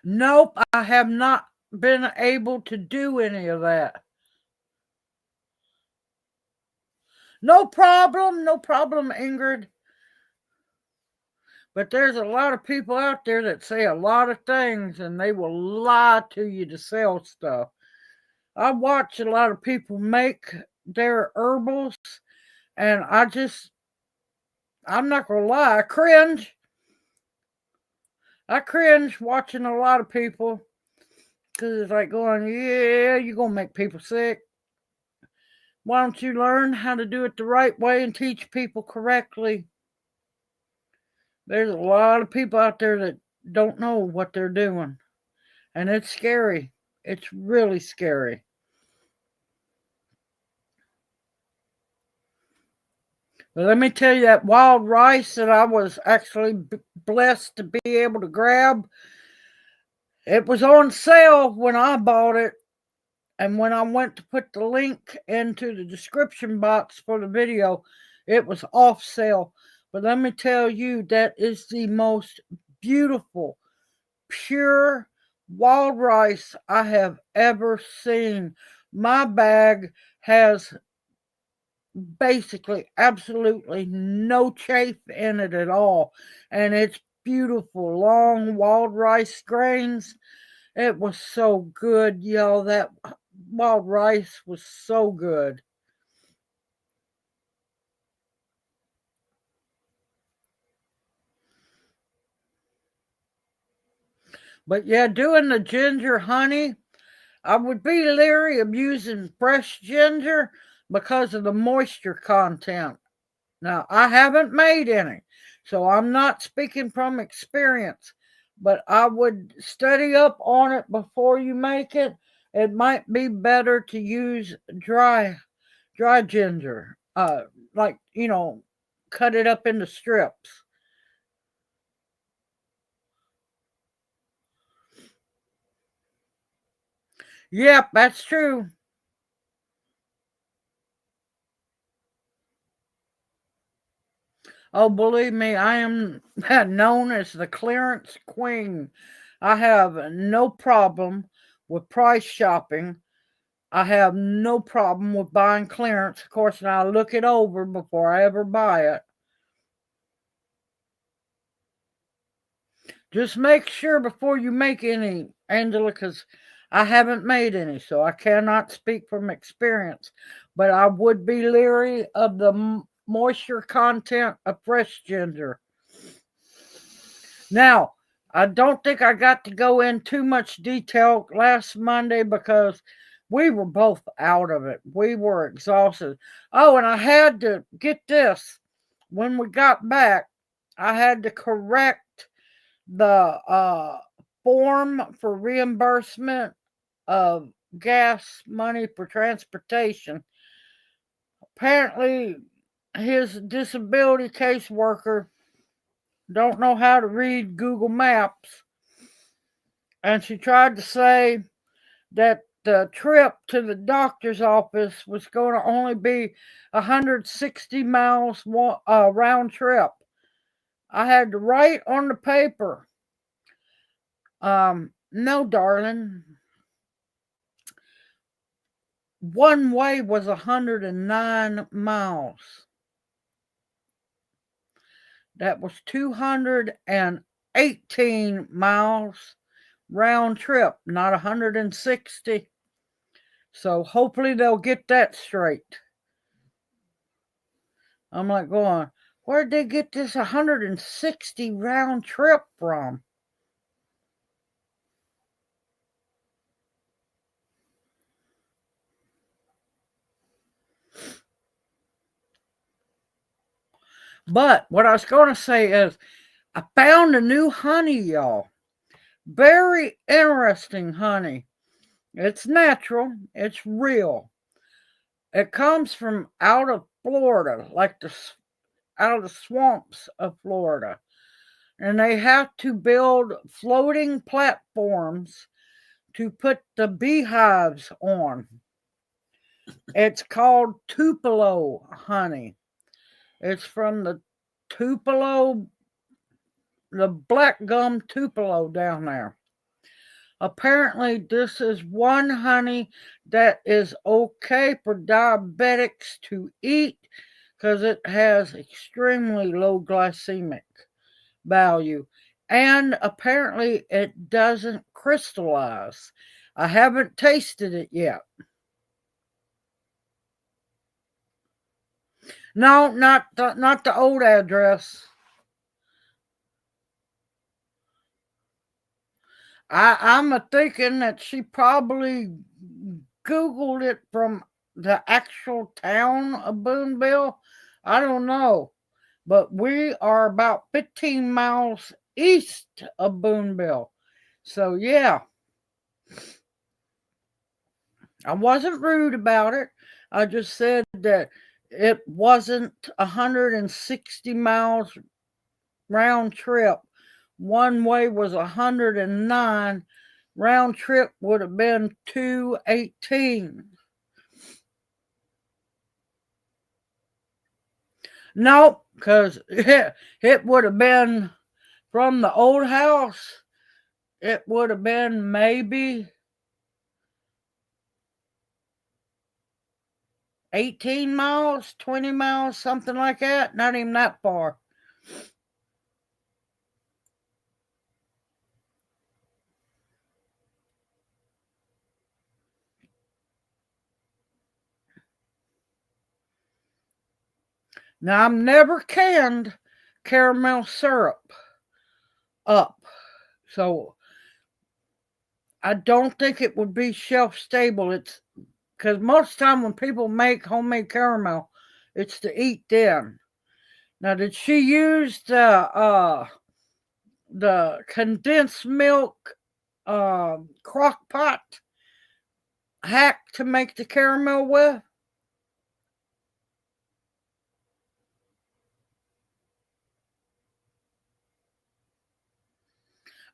Nope, I have not been able to do any of that. No problem, Ingrid. But there's a lot of people out there that say a lot of things and they will lie to you to sell stuff. I watch a lot of people make their herbals and I'm not going to lie, I cringe. I cringe watching a lot of people because it's like going, yeah, you're going to make people sick. Why don't you learn how to do it the right way and teach people correctly? There's a lot of people out there that don't know what they're doing. And it's scary. It's really scary. But let me tell you, that wild rice that I was actually blessed to be able to grab, it was on sale when I bought it. And when I went to put the link into the description box for the video, it was off sale. But let me tell you, that is the most beautiful, pure wild rice I have ever seen. My bag has basically absolutely no chafe in it at all. And it's beautiful, long wild rice grains. It was so good, y'all. That wild rice was so good. But yeah, doing the ginger honey, I would be leery of using fresh ginger because of the moisture content. Now, I haven't made any, so I'm not speaking from experience, but I would study up on it before you make it. It might be better to use dry ginger, like, cut it up into strips. Yep, that's true. Oh, believe me, I am known as the clearance queen. I have no problem with price shopping. I have no problem with buying clearance. Of course, and I look it over before I ever buy it. Just make sure before you make any, Angela, because I haven't made any, so I cannot speak from experience. But I would be leery of the moisture content of fresh ginger. Now, I don't think I got to go in too much detail last Monday because we were both out of it. We were exhausted. Oh, and I had to get this. When we got back, I had to correct the form for reimbursement of gas money for transportation. Apparently, his disability caseworker don't know how to read Google Maps, and she tried to say that the trip to the doctor's office was going to only be 160 miles round trip. I had to write on the paper, no, darling. One way was 109 miles. That was 218 miles round trip, not 160. So hopefully they'll get that straight. I'm like going, where'd they get this 160 round trip from? But what I was going to say is, I found a new honey, y'all. Very interesting honey. It's natural, it's real. It comes from out of Florida, like out of the swamps of Florida. and they have to build floating platforms to put the beehives on. It's called Tupelo honey. It's from the Tupelo, the black gum Tupelo down there. Apparently, this is one honey that is okay for diabetics to eat because it has extremely low glycemic value. And apparently, it doesn't crystallize. I haven't tasted it yet. No, not the old address. I'm a thinking that she probably Googled it from the actual town of Booneville. I don't know. But we are about 15 miles east of Booneville. So, yeah, I wasn't rude about it. I just said that it wasn't 160 miles round trip. One way was 109. Round trip would have been 218. Nope, because it would have been from the old house, it would have been maybe 18 miles, 20 miles, something like that. Not even that far. Now, I've never canned caramel syrup up. So, I don't think it would be shelf stable. It's because most time when people make homemade caramel, it's to eat then. Now, did she use the condensed milk crock pot hack to make the caramel with?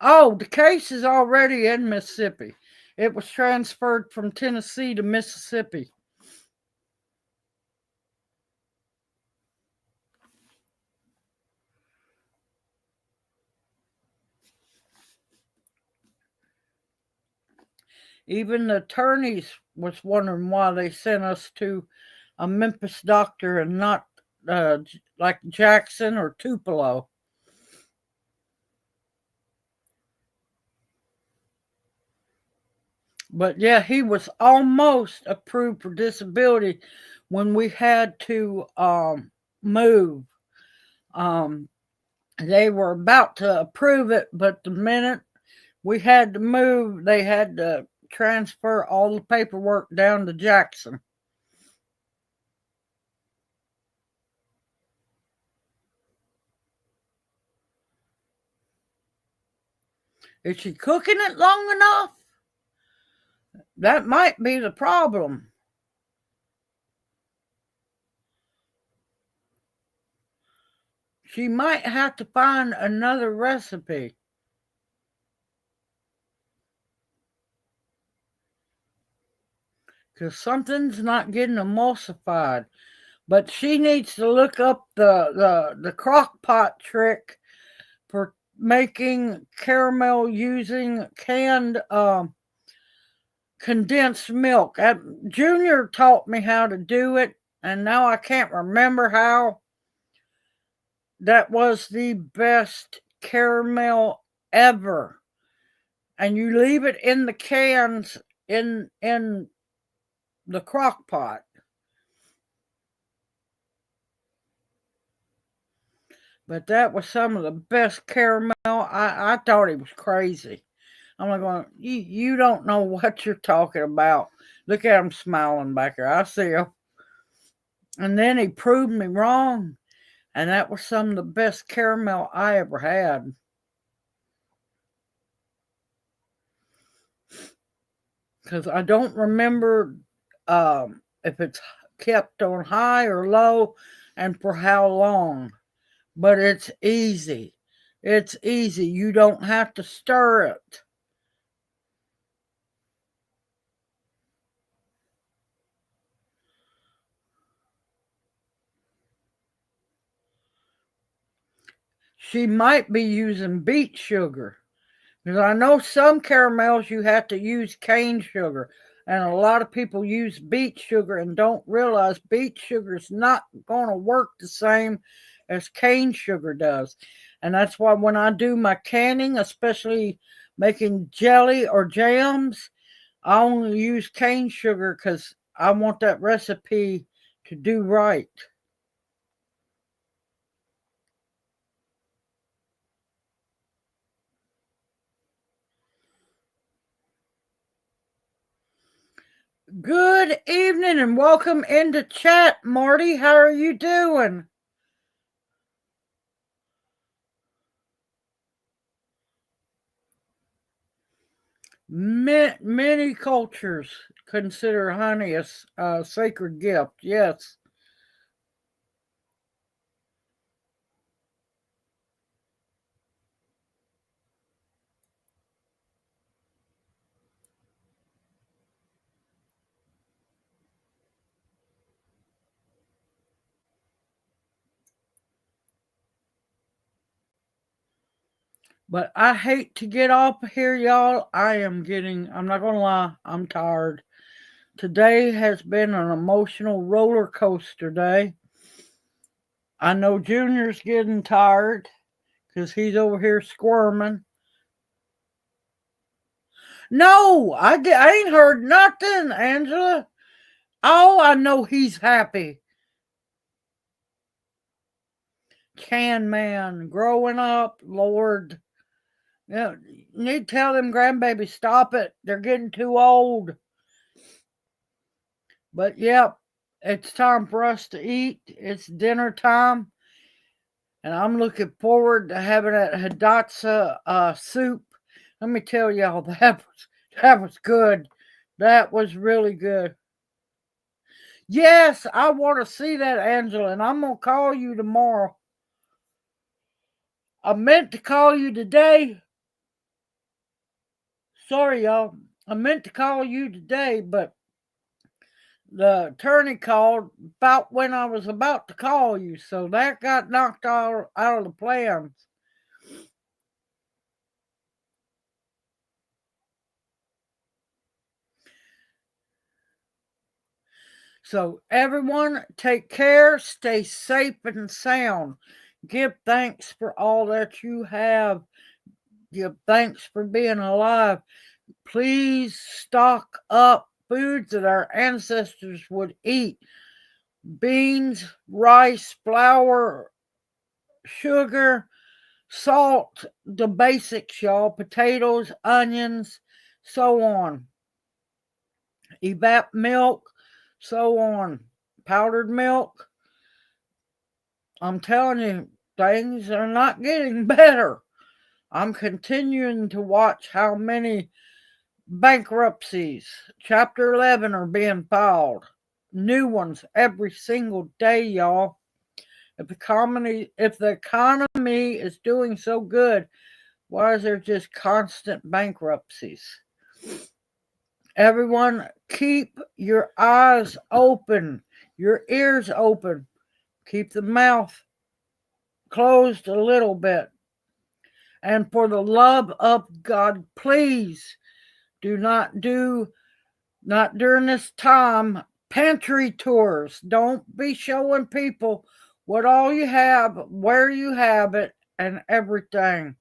Oh, the case is already in Mississippi. It was transferred from Tennessee to Mississippi. Even the attorneys was wondering why they sent us to a Memphis doctor and not like Jackson or Tupelo. But yeah, he was almost approved for disability when we had to move. Um, they were about to approve it, but the minute we had to move, they had to transfer all the paperwork down to Jackson. Is she cooking it long enough? That might be the problem. She might have to find another recipe. Because something's not getting emulsified. But she needs to look up the crock pot trick for making caramel using canned condensed milk. Junior taught me how to do it, and now I can't remember how. That was the best caramel ever. And you leave it in the cans in the crock pot. But that was some of the best caramel. I thought he was crazy. I'm like going, you don't know what you're talking about. Look at him smiling back there. I see him. And then he proved me wrong. And that was some of the best caramel I ever had. Because I don't remember if it's kept on high or low and for how long. But it's easy. It's easy. You don't have to stir it. She might be using beet sugar. Because I know some caramels you have to use cane sugar. And a lot of people use beet sugar and don't realize beet sugar is not going to work the same as cane sugar does. And that's why when I do my canning, especially making jelly or jams, I only use cane sugar because I want that recipe to do right. Good evening and welcome into chat, Marty. How are you doing? Many cultures consider honey a sacred gift. Yes. But I hate to get off here, y'all. I'm not going to lie, I'm tired. Today has been an emotional roller coaster day. I know Junior's getting tired because he's over here squirming. No, I ain't heard nothing, Angela. Oh, I know he's happy. Can man growing up, Lord. You need to tell them grandbabies, stop it. They're getting too old. But yep, it's time for us to eat. It's dinner time. And I'm looking forward to having that hidatsa soup. Let me tell y'all, that was good. That was really good. Yes, I want to see that, Angela, and I'm gonna call you tomorrow. I meant to call you today. Sorry, y'all. I meant to call you today, but the attorney called about when I was about to call you, so that got knocked out of the plans. So, everyone, take care, stay safe and sound. Give thanks for all that you have. Give thanks for being alive. Please stock up foods that our ancestors would eat: beans, rice, flour, sugar, salt, the basics, y'all, potatoes, onions, so on. Evap milk, so on. Powdered milk. I'm telling you, things are not getting better. I'm continuing to watch how many bankruptcies, Chapter 11, are being filed. New ones every single day, y'all. If the economy is doing so good, why is there just constant bankruptcies? Everyone, keep your eyes open, your ears open. Keep the mouth closed a little bit. And for the love of God, please do not during this time, pantry tours. Don't be showing people what all you have, where you have it, and everything.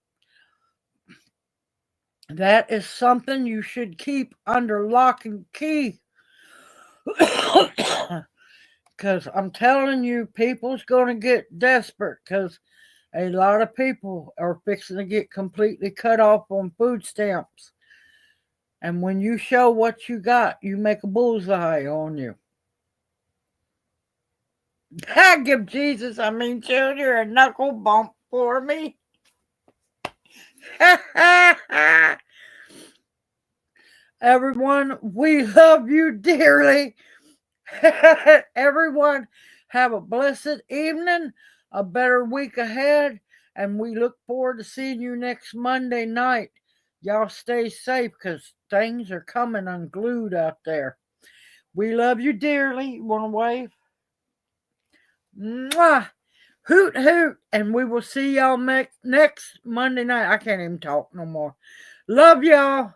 That is something you should keep under lock and key. Because I'm telling you, people's going to get desperate because a lot of people are fixing to get completely cut off on food stamps. And when you show what you got, you make a bullseye on you. I give Junior, a knuckle bump for me. Everyone, we love you dearly. Everyone, have a blessed evening, a better week ahead, And we look forward to seeing you next Monday night. Y'all stay safe because things are coming unglued out there. We love you dearly. You want to wave? Mwah! Hoot hoot. And we will see y'all next Monday night. I can't even talk no more. Love y'all.